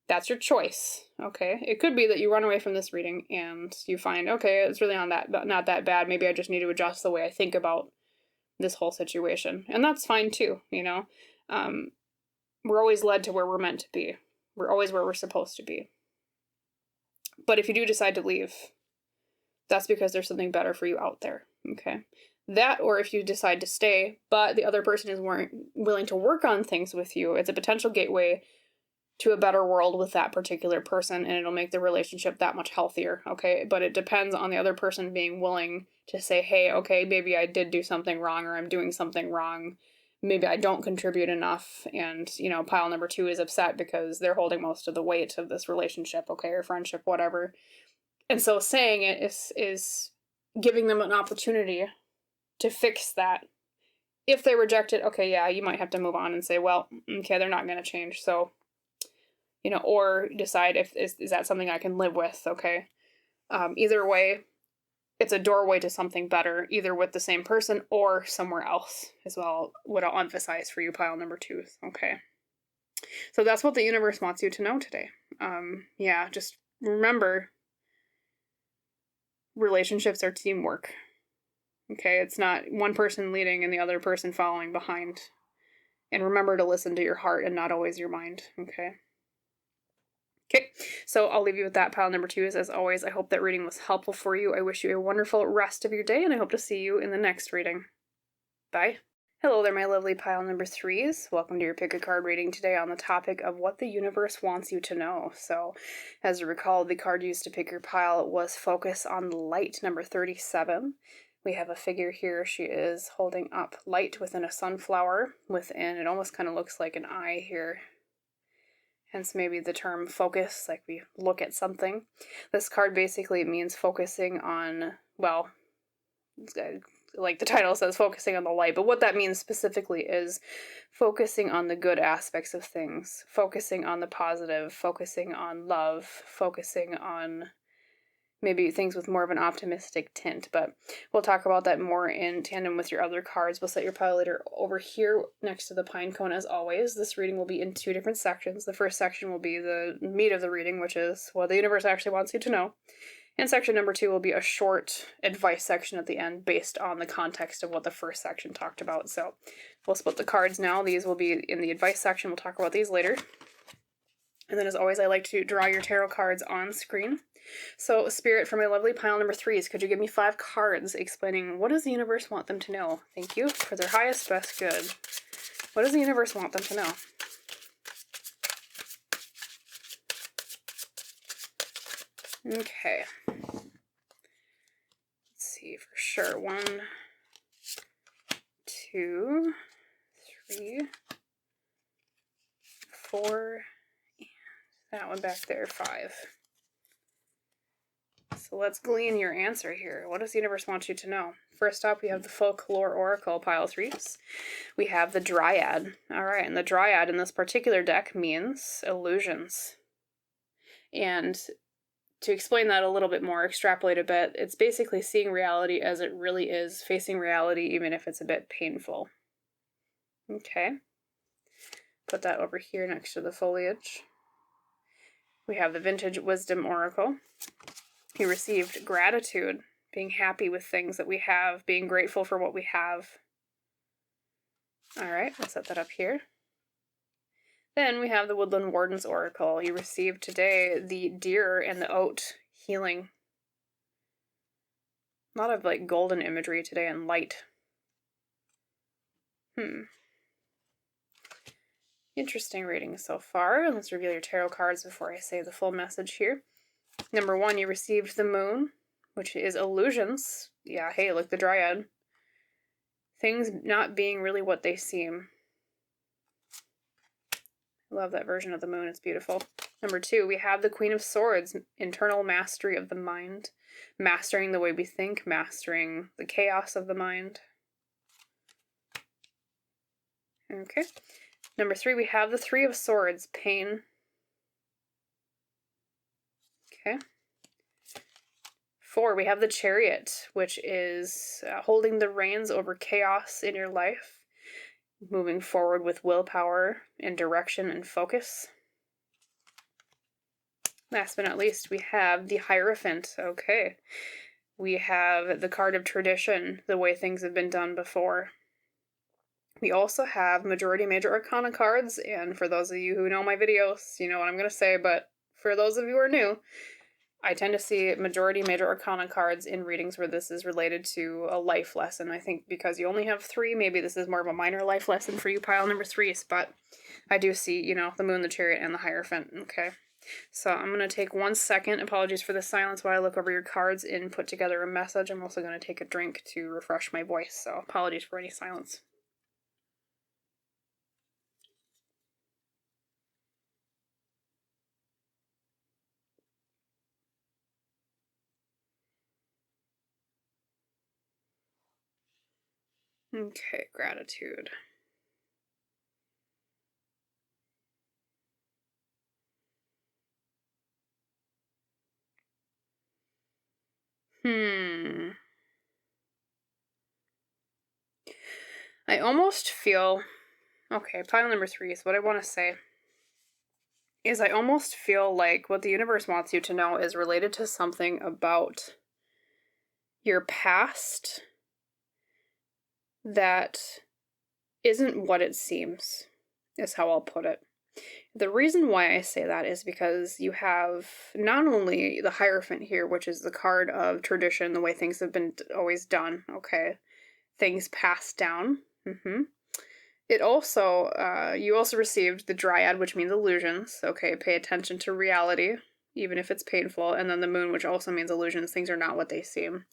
That's your choice, okay? It could be that you run away from this reading and you find, okay, it's really not that bad. Maybe I just need to adjust the way I think about this whole situation. And that's fine too, We're always led to where we're meant to be. We're always where we're supposed to be. But if you do decide to leave, that's because there's something better for you out there, okay? That, or if you decide to stay, but the other person is willing to work on things with you, it's a potential gateway to a better world with that particular person, and it'll make the relationship that much healthier, okay? But it depends on the other person being willing to say, hey, okay, maybe I did do something wrong, or I'm doing something wrong. Maybe I don't contribute enough, and, pile number 2 is upset because they're holding most of the weight of this relationship, okay, or friendship, whatever. And so saying it is giving them an opportunity to fix that. If they reject it, okay, yeah, you might have to move on and say, well, okay, they're not going to change, so, or decide if is that something I can live with, okay? Either way, it's a doorway to something better, either with the same person or somewhere else, as well, what I'll emphasize for you, pile number 2, okay? So that's what the universe wants you to know today. Just remember, relationships are teamwork. Okay, it's not one person leading and the other person following behind. And remember to listen to your heart and not always your mind, okay? Okay, so I'll leave you with that. Pile number 2 is, as always, I hope that reading was helpful for you. I wish you a wonderful rest of your day, and I hope to see you in the next reading. Bye. Hello there, my lovely pile number 3s. Welcome to your pick a card reading today on the topic of what the universe wants you to know. So, as you recall, the card used to pick your pile was Focus on Light, number 37. We have a figure here. She is holding up light within a sunflower. Within, it almost kind of looks like an eye here. Hence maybe the term focus, like we look at something. This card basically means focusing on, well, like the title says, focusing on the light. But what that means specifically is focusing on the good aspects of things, focusing on the positive, focusing on love, focusing on maybe things with more of an optimistic tint. But we'll talk about that more in tandem with your other cards. We'll set your pile later over here next to the pine cone as always. This reading will be in 2 different sections. The first section will be the meat of the reading, which is what the universe actually wants you to know. And section number 2 will be a short advice section at the end based on the context of what the first section talked about. So we'll split the cards now. These will be in the advice section. We'll talk about these later. And then as always, I like to draw your tarot cards on screen. So Spirit, for my lovely pile number 3s, could you give me 5 cards explaining what does the universe want them to know? Thank you. For their highest, best good. What does the universe want them to know? Okay. Let's see for sure. 1, 2, 3, 4, and that one back there, 5. So let's glean your answer here. What does the universe want you to know? First up, we have the Folklore Oracle, pile 3s. We have the Dryad. All right, and the Dryad in this particular deck means illusions. And to explain that a little bit more, extrapolate a bit, it's basically seeing reality as it really is, facing reality even if it's a bit painful. Okay. Put that over here next to the foliage. We have the Vintage Wisdom Oracle. He received gratitude, being happy with things that we have, being grateful for what we have. All right, we'll set that up here. Then we have the Woodland Wardens Oracle. He received today the deer and the oat healing. A lot of like golden imagery today and light. Interesting reading so far. Let's reveal your tarot cards before I say the full message here. Number 1, you received the moon, which is illusions. Yeah, hey, look, the Dryad. Things not being really what they seem. I love that version of the moon. It's beautiful. Number 2, we have the Queen of Swords, internal mastery of the mind, mastering the way we think, mastering the chaos of the mind. Okay. Number 3, we have the 3 of Swords, pain. Okay. 4, we have the Chariot, which is holding the reins over chaos in your life, moving forward with willpower and direction and focus. Last but not least, we have the Hierophant. Okay. We have the card of tradition, the way things have been done before. We also have Majority Major Arcana cards, and for those of you who know my videos, you know what I'm going to say, but for those of you who are new, I tend to see Majority Major Arcana cards in readings where this is related to a life lesson. I think because you only have 3, maybe this is more of a minor life lesson for you, pile number 3s, but I do see, you know, the Moon, the Chariot, and the Hierophant. Okay, so I'm going to take 1 second. Apologies for the silence while I look over your cards and put together a message. I'm also going to take a drink to refresh my voice, so apologies for any silence. Okay, gratitude. I almost feel, okay, pile number 3 is what I want to say. Is I almost feel like what the universe wants you to know is related to something about your past that isn't what it seems, is how I'll put it. The reason why I say that is because you have not only the Hierophant here, which is the card of tradition, the way things have been always done, okay? Things passed down. It also, you also received the Dryad, which means illusions. Okay, pay attention to reality, even if it's painful. And then the Moon, which also means illusions. Things are not what they seem.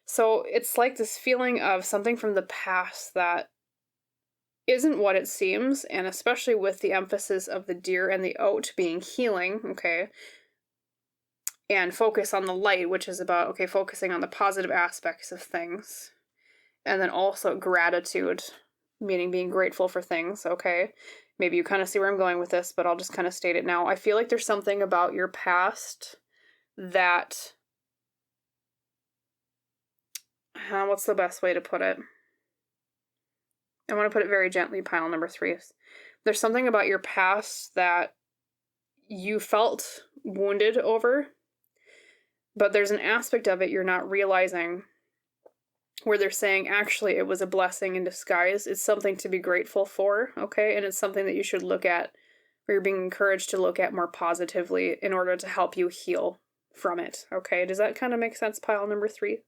So it's like this feeling of something from the past that isn't what it seems, and especially with the emphasis of the deer and the oat being healing, okay, and focus on the light, which is about, okay, focusing on the positive aspects of things. And then also gratitude, meaning being grateful for things, okay? Maybe you kind of see where I'm going with this, but I'll just kind of state it now. I feel like there's something about your past that, what's the best way to put it? I want to put it very gently, pile number 3. There's something about your past that you felt wounded over, but there's an aspect of it you're not realizing where they're saying, actually, it was a blessing in disguise. It's something to be grateful for, okay? And it's something that you should look at, or you're being encouraged to look at more positively in order to help you heal from it, okay? Does that kind of make sense, pile number 3?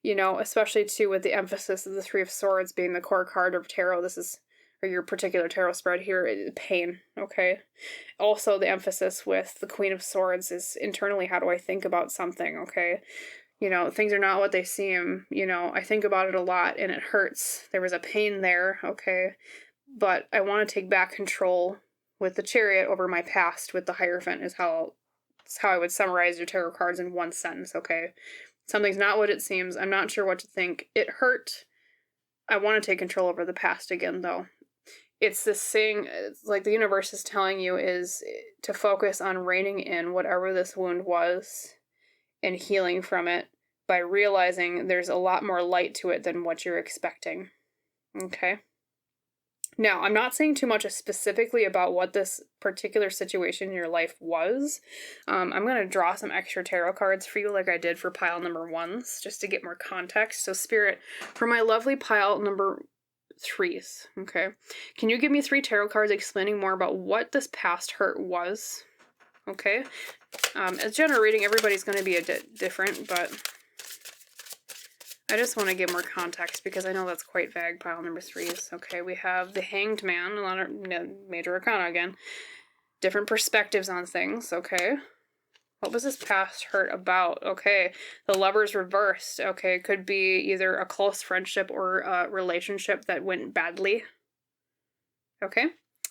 You know, especially too with the emphasis of the 3 of Swords being the core card of tarot. This is, or your particular tarot spread here, pain, okay? Also, the emphasis with the Queen of Swords is internally, how do I think about something, okay? You know, things are not what they seem. You know, I think about it a lot and it hurts. There was a pain there, okay? But I want to take back control with the Chariot over my past with the Hierophant is how I would summarize your tarot cards in one sentence, okay? Something's not what it seems. I'm not sure what to think. It hurt. I want to take control over the past again, though. It's this thing, it's like the universe is telling you is to focus on reining in whatever this wound was and healing from it by realizing there's a lot more light to it than what you're expecting. Okay? Now, I'm not saying too much specifically about what this particular situation in your life was. I'm going to draw some extra tarot cards for you like I did for pile number 1s, just to get more context. So, Spirit, for my lovely pile number 3s, okay? Can you give me 3 tarot cards explaining more about what this past hurt was? Okay? As general reading, everybody's going to be different, but I just want to give more context because I know that's quite vague, pile number 3s. Okay, we have the Hanged Man, a lot of major arcana again. Different perspectives on things, okay. What was this past hurt about? Okay, the Lover's reversed. Okay, could be either a close friendship or a relationship that went badly. Okay.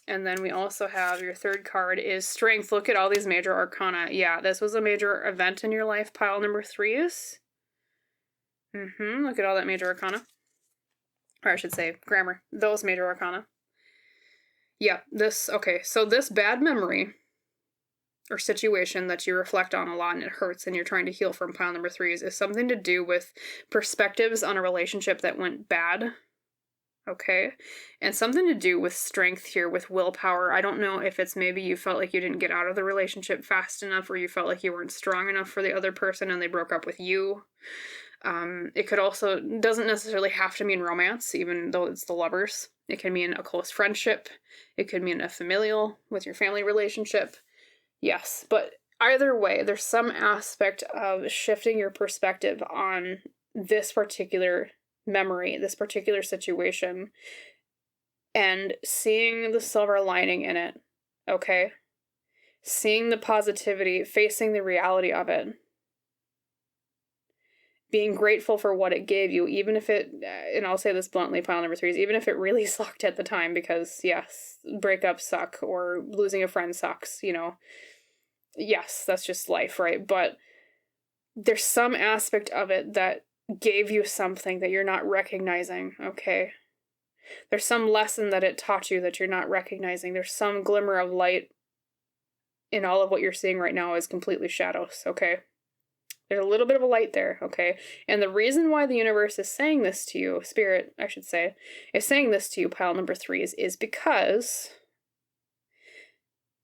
And then we also have your 3rd card is Strength. Look at all these major arcana. Yeah, this was a major event in your life, pile number 3s. Look at all that major arcana. Or I should say, grammar. Those major arcana. Yeah, okay, so this bad memory or situation that you reflect on a lot and it hurts and you're trying to heal from, pile number 3s, is something to do with perspectives on a relationship that went bad. Okay, and something to do with strength here, with willpower. I don't know if it's maybe you felt like you didn't get out of the relationship fast enough, or you felt like you weren't strong enough for the other person and they broke up with you. It could also, doesn't necessarily have to mean romance, even though it's the Lovers. It can mean a close friendship. It could mean a familial with your family relationship. Yes, but either way, there's some aspect of shifting your perspective on this particular memory, this particular situation, and seeing the silver lining in it, okay? Seeing the positivity, facing the reality of it. Being grateful for what it gave you, even if it, and I'll say this bluntly, pile number 3s, even if it really sucked at the time, because yes, breakups suck, or losing a friend sucks, you know. Yes, that's just life, right? But there's some aspect of it that gave you something that you're not recognizing, okay? There's some lesson that it taught you that you're not recognizing. There's some glimmer of light in all of what you're seeing right now is completely shadows, okay? There's a little bit of a light there, okay? And the reason why the universe is saying this to you, Spirit, I should say, is saying this to you, pile number 3s, is because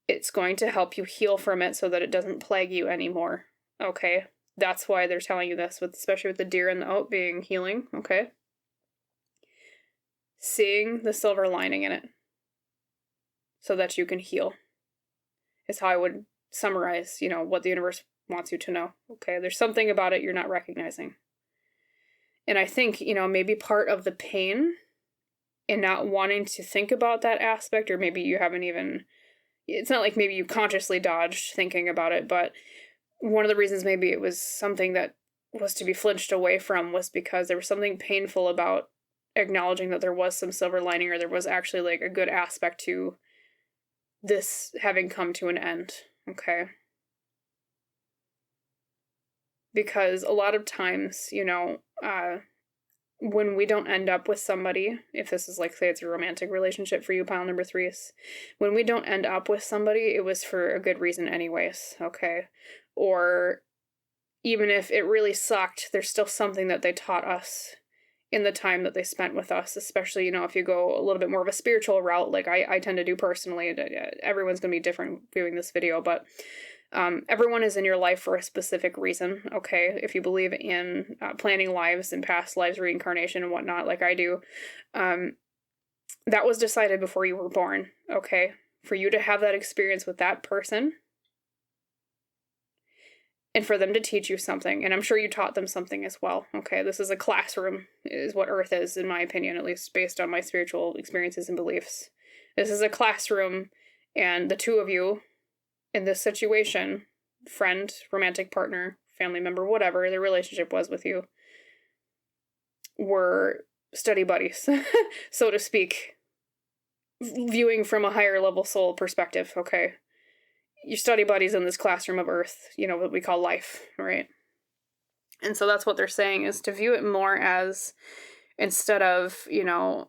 it's going to help you heal from it so that it doesn't plague you anymore, okay? That's why they're telling you this, especially with the Deer and the Oak being healing, okay? Seeing the silver lining in it so that you can heal is how I would summarize, you know, what the universe wants you to know, okay? There's something about it you're not recognizing. And I think, you know, maybe part of the pain in not wanting to think about that aspect, or maybe you haven't even, it's not like maybe you consciously dodged thinking about it, but one of the reasons maybe it was something that was to be flinched away from was because there was something painful about acknowledging that there was some silver lining, or there was actually like a good aspect to this having come to an end, okay? Because a lot of times, you know, when we don't end up with somebody, if this is like, say it's a romantic relationship for you, pile number 3s, when we don't end up with somebody, it was for a good reason anyways, okay? Or even if it really sucked, there's still something that they taught us in the time that they spent with us, especially, you know, if you go a little bit more of a spiritual route, like I tend to do personally. Everyone's going to be different viewing this video, but everyone is in your life for a specific reason, okay? If you believe in planning lives and past lives, reincarnation and whatnot, like I do, that was decided before you were born, okay? For you to have that experience with that person, and for them to teach you something, and I'm sure you taught them something as well, okay? This is a classroom, is what Earth is, in my opinion, at least based on my spiritual experiences and beliefs. This is a classroom, and the two of you in this situation, friend, romantic partner, family member, whatever the relationship was with you, were study buddies, so to speak, viewing from a higher level soul perspective, okay? Your study buddies in this classroom of Earth, you know, what we call life, right? And so that's what they're saying, is to view it more as, instead of, you know,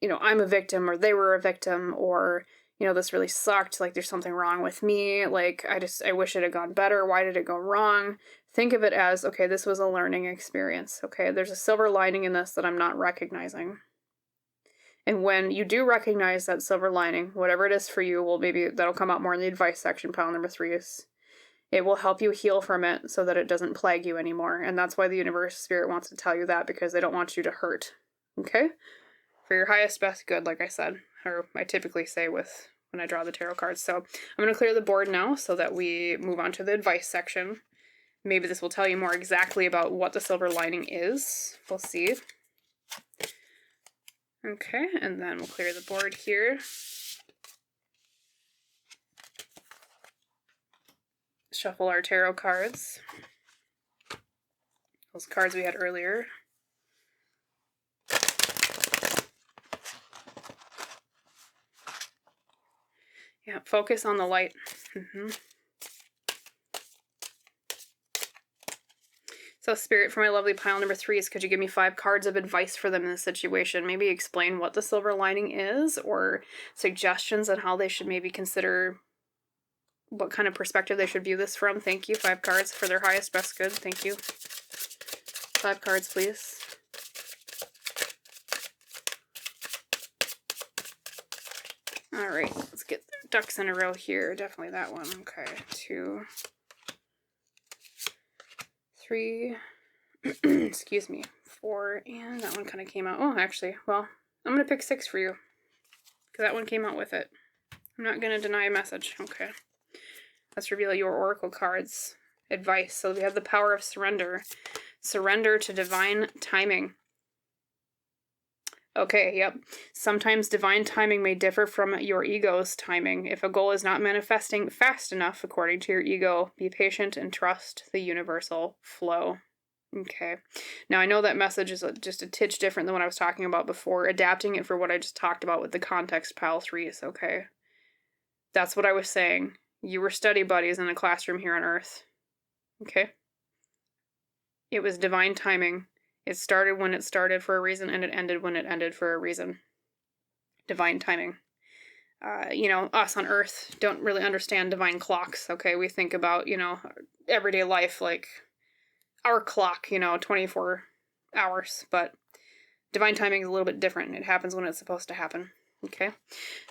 I'm a victim, or they were a victim, or, you know, this really sucked, like there's something wrong with me, like I wish it had gone better, why did it go wrong? Think of it as, okay, this was a learning experience, okay? There's a silver lining in this that I'm not recognizing. And when you do recognize that silver lining, whatever it is for you, well, maybe that'll come out more in the advice section, pile number 3s. It will help you heal from it so that it doesn't plague you anymore. And that's why the universe spirit wants to tell you that, because they don't want you to hurt. Okay? For your highest, best good, like I said, or I typically say with when I draw the tarot cards. So I'm going to clear the board now so that we move on to the advice section. Maybe this will tell you more exactly about what the silver lining is. We'll see. Okay, and then we'll clear the board here. Shuffle our tarot cards. Those cards we had earlier. Yeah, focus on the light. So Spirit, for my lovely pile number 3s, could you give me 5 cards of advice for them in this situation? Maybe explain what the silver lining is, or suggestions on how they should maybe consider what kind of perspective they should view this from. Thank you. 5 cards for their highest, best good. Thank you. 5 cards, please. All right, let's get ducks in a row here. Definitely that one. Okay, 2, 3, excuse me, 4, and that one kind of came out. Oh, actually, well, I'm going to pick 6 for you, because that one came out with it. I'm not going to deny a message. Okay. Let's reveal your oracle cards. Advice. So we have the power of surrender. Surrender to divine timing. Okay, yep. Sometimes divine timing may differ from your ego's timing. If a goal is not manifesting fast enough, according to your ego, be patient and trust the universal flow. Okay. Now, I know that message is just a titch different than what I was talking about before, adapting it for what I just talked about with the context pile 3s, okay? That's what I was saying. You were study buddies in a classroom here on Earth. Okay? It was divine timing. It started when it started for a reason, and it ended when it ended for a reason. Divine timing. You know, us on Earth don't really understand divine clocks, okay? We think about, you know, everyday life, like our clock, you know, 24 hours. But divine timing is a little bit different. It happens when it's supposed to happen. Okay.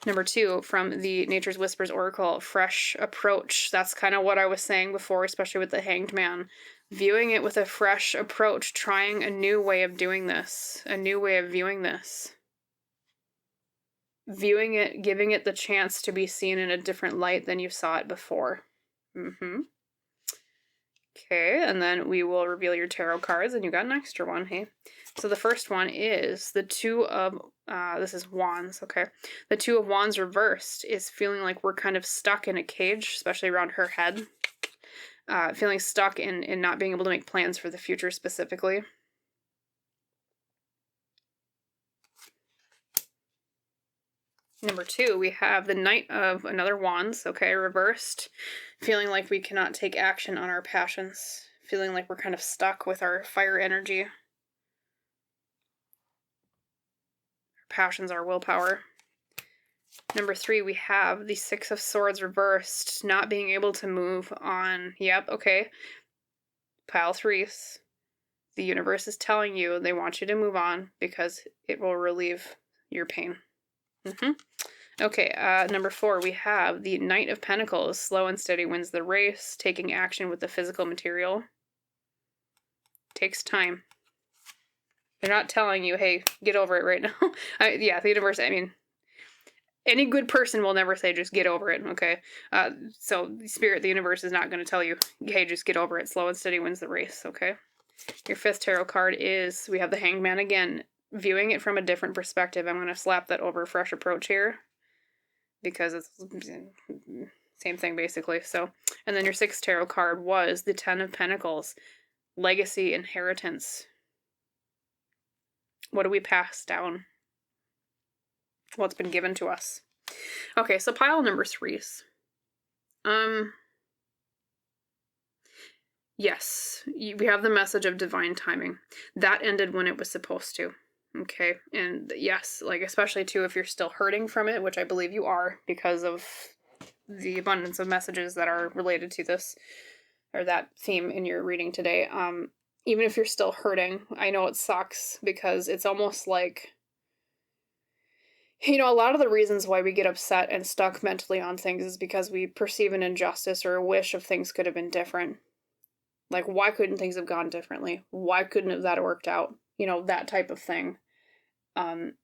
Number 2, from the Nature's Whispers Oracle, fresh approach. That's kind of what I was saying before, especially with the Hanged Man. Viewing it with a fresh approach, trying a new way of doing this, a new way of viewing this. Viewing it, giving it the chance to be seen in a different light than you saw it before. Okay, and then we will reveal your tarot cards, and you got an extra one, hey? So the first one is the 2 of, this is Wands, okay? The 2 of Wands reversed is feeling like we're kind of stuck in a cage, especially around her head. Feeling stuck in not being able to make plans for the future specifically. Number 2, we have the Knight of another Wands, okay, reversed. Feeling like we cannot take action on our passions. Feeling like we're kind of stuck with our fire energy. passions, our willpower. Number 3, we have the Six of Swords reversed, not being able to move on. Yep, okay. Pile 3s. The universe is telling you they want you to move on because it will relieve your pain. Okay, number 4, we have the Knight of Pentacles. Slow and steady wins the race. Taking action with the physical material takes time. They're not telling you, hey, get over it right now. The universe, I mean, any good person will never say just get over it, okay? So Spirit, the universe is not going to tell you, hey, just get over it. Slow and steady wins the race, okay? Your 5th tarot card is, we have the Hanged Man again, viewing it from a different perspective. I'm going to slap that over Fresh Approach here because it's same thing basically. So, and then your 6th tarot card was the 10 of Pentacles, legacy, inheritance. What do we pass down? What's been given to us? Okay, so pile number 3s. Yes, we have the message of divine timing. That ended when it was supposed to. Okay, and yes, like especially too if you're still hurting from it, which I believe you are because of the abundance of messages that are related to this or that theme in your reading today. Even if you're still hurting, I know it sucks because it's almost like, you know, a lot of the reasons why we get upset and stuck mentally on things is because we perceive an injustice or a wish of things could have been different. Like, why couldn't things have gone differently? Why couldn't that have worked out? You know, that type of thing. And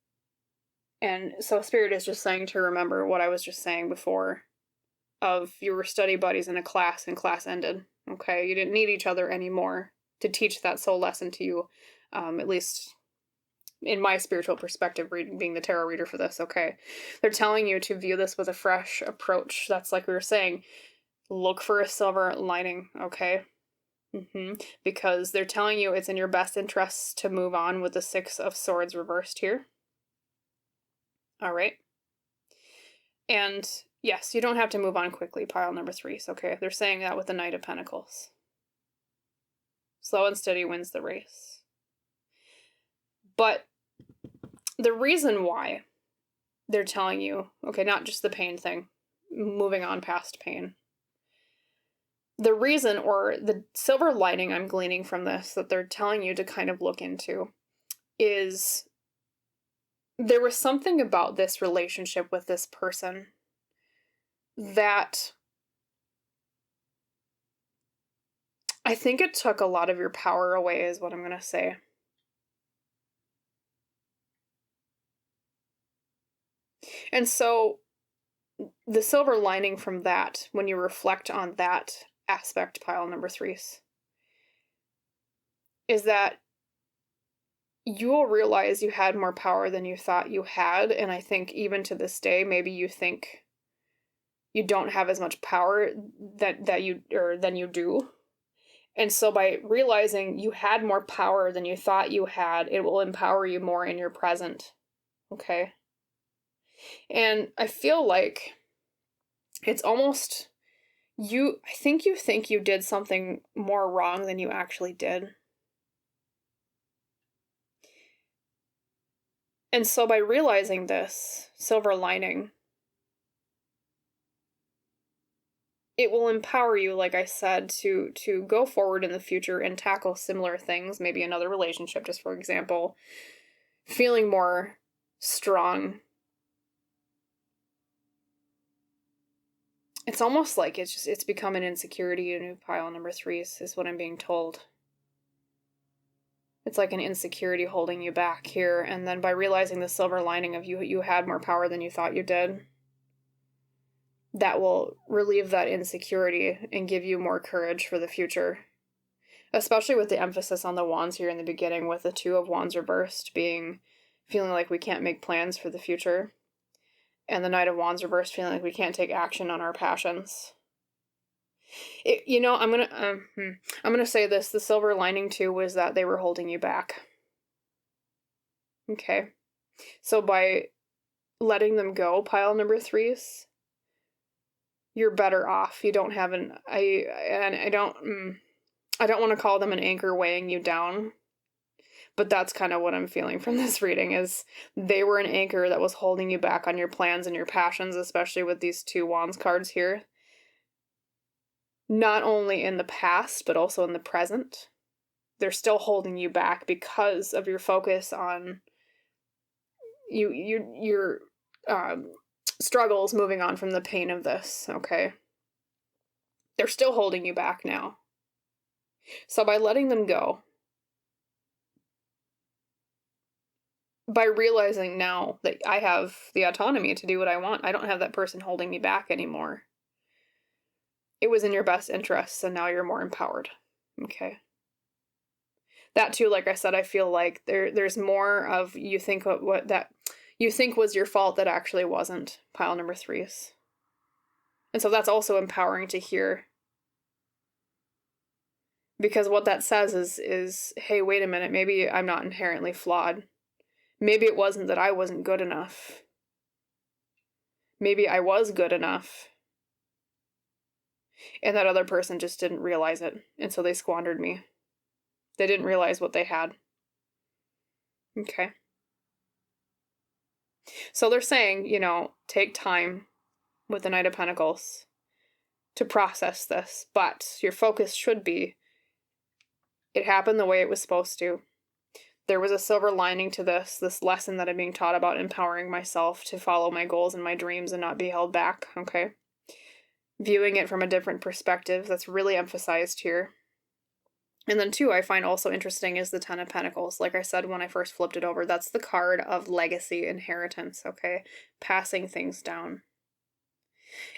so Spirit is just saying to remember what I was just saying before of you were study buddies in a class and class ended. Okay, you didn't need each other anymore to teach that soul lesson to you, at least in my spiritual perspective, being the tarot reader for this, okay? They're telling you to view this with a fresh approach. That's like we were saying, look for a silver lining, okay? Because they're telling you it's in your best interests to move on with the 6 of Swords reversed here. All right. And yes, you don't have to move on quickly, pile number 3s, okay? They're saying that with the Knight of Pentacles. Slow and steady wins the race. But the reason why they're telling you, okay, not just the pain thing, moving on past pain. The reason or the silver lining I'm gleaning from this that they're telling you to kind of look into is there was something about this relationship with this person that I think it took a lot of your power away is what I'm going to say. And so the silver lining from that, when you reflect on that aspect, pile number 3s, is that you will realize you had more power than you thought you had. And I think even to this day, maybe you think you don't have as much power than you do. And so by realizing you had more power than you thought you had, it will empower you more in your present. Okay? And I feel like it's almost I think you did something more wrong than you actually did. And so by realizing this silver lining, it will empower you, like I said, to go forward in the future and tackle similar things, maybe another relationship, just for example, feeling more strong. It's almost like it's become an insecurity in pile number 3s, is what I'm being told. It's like an insecurity holding you back here, and then by realizing the silver lining of you had more power than you thought you did, that will relieve that insecurity and give you more courage for the future. Especially with the emphasis on the wands here in the beginning, with the 2 of Wands reversed feeling like we can't make plans for the future, and the Knight of Wands reversed feeling like we can't take action on our passions. I'm gonna say this. The silver lining too was that they were holding you back. Okay, so by letting them go, pile number 3s, you're better off. You don't have I don't want to call them an anchor weighing you down, But that's kind of what I'm feeling from this reading, is they were an anchor that was holding you back on your plans and your passions, especially with these 2 Wands cards here. Not only in the past, but also in the present. They're still holding you back because of your focus on your struggles moving on from the pain of this, okay? They're still holding you back now. So by letting them go, by realizing now that I have the autonomy to do what I want, I don't have that person holding me back anymore. It was in your best interests, and now you're more empowered, okay? That too, like I said, I feel like there's more of you think what that you think was your fault that actually wasn't, pile number 3s. And so that's also empowering to hear. Because what that says is, hey, wait a minute, maybe I'm not inherently flawed. Maybe it wasn't that I wasn't good enough. Maybe I was good enough. And that other person just didn't realize it. And so they squandered me. They didn't realize what they had. Okay. So they're saying, take time with the Knight of Pentacles to process this. But your focus should be, it happened the way it was supposed to. There was a silver lining to this lesson that I'm being taught about empowering myself to follow my goals and my dreams and not be held back, okay? Viewing it from a different perspective, that's really emphasized here. And then 2, I find also interesting is the 10 of Pentacles. Like I said when I first flipped it over, that's the card of legacy, inheritance, okay? Passing things down.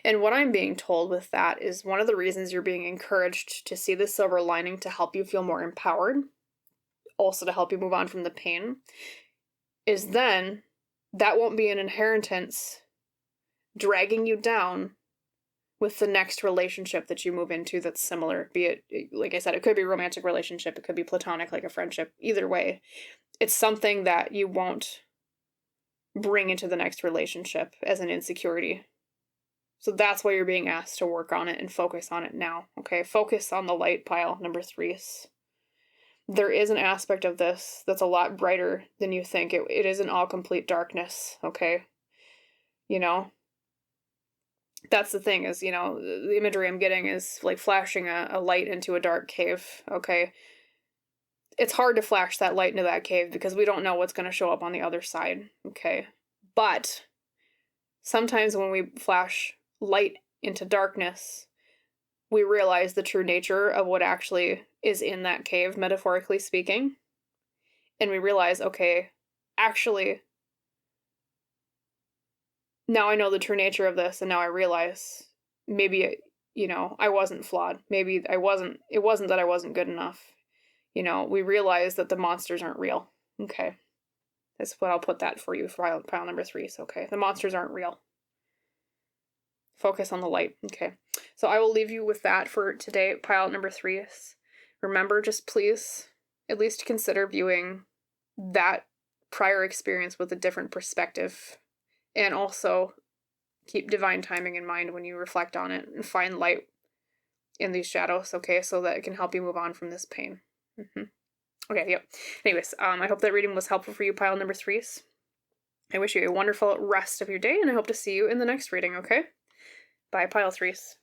And what I'm being told with that is one of the reasons you're being encouraged to see the silver lining to help you feel more empowered, also to help you move on from the pain, is then that won't be an inheritance dragging you down with the next relationship that you move into that's similar. Be it, like I said, it could be a romantic relationship, it could be platonic, like a friendship. Either way, it's something that you won't bring into the next relationship as an insecurity. So that's why you're being asked to work on it and focus on it now, okay? Focus on the light, pile number 3s. There is an aspect of this that's a lot brighter than you think. It isn't all complete darkness, okay? That's the thing is, the imagery I'm getting is like flashing a light into a dark cave, okay? It's hard to flash that light into that cave because we don't know what's going to show up on the other side, okay? But sometimes when we flash light into darkness, we realize the true nature of what actually is in that cave, metaphorically speaking. And we realize, okay, actually, now I know the true nature of this, and now I realize maybe, I wasn't flawed. Maybe it wasn't that I wasn't good enough. We realize that the monsters aren't real. Okay. That's what I'll put that for you for pile number 3s, okay? The monsters aren't real. Focus on the light, okay? So I will leave you with that for today, pile number 3s. Remember, just please at least consider viewing that prior experience with a different perspective. And also keep divine timing in mind when you reflect on it and find light in these shadows, okay? So that it can help you move on from this pain. Okay, yep. Anyways, I hope that reading was helpful for you, pile number 3s. I wish you a wonderful rest of your day, and I hope to see you in the next reading, okay? Bye, pile 3s.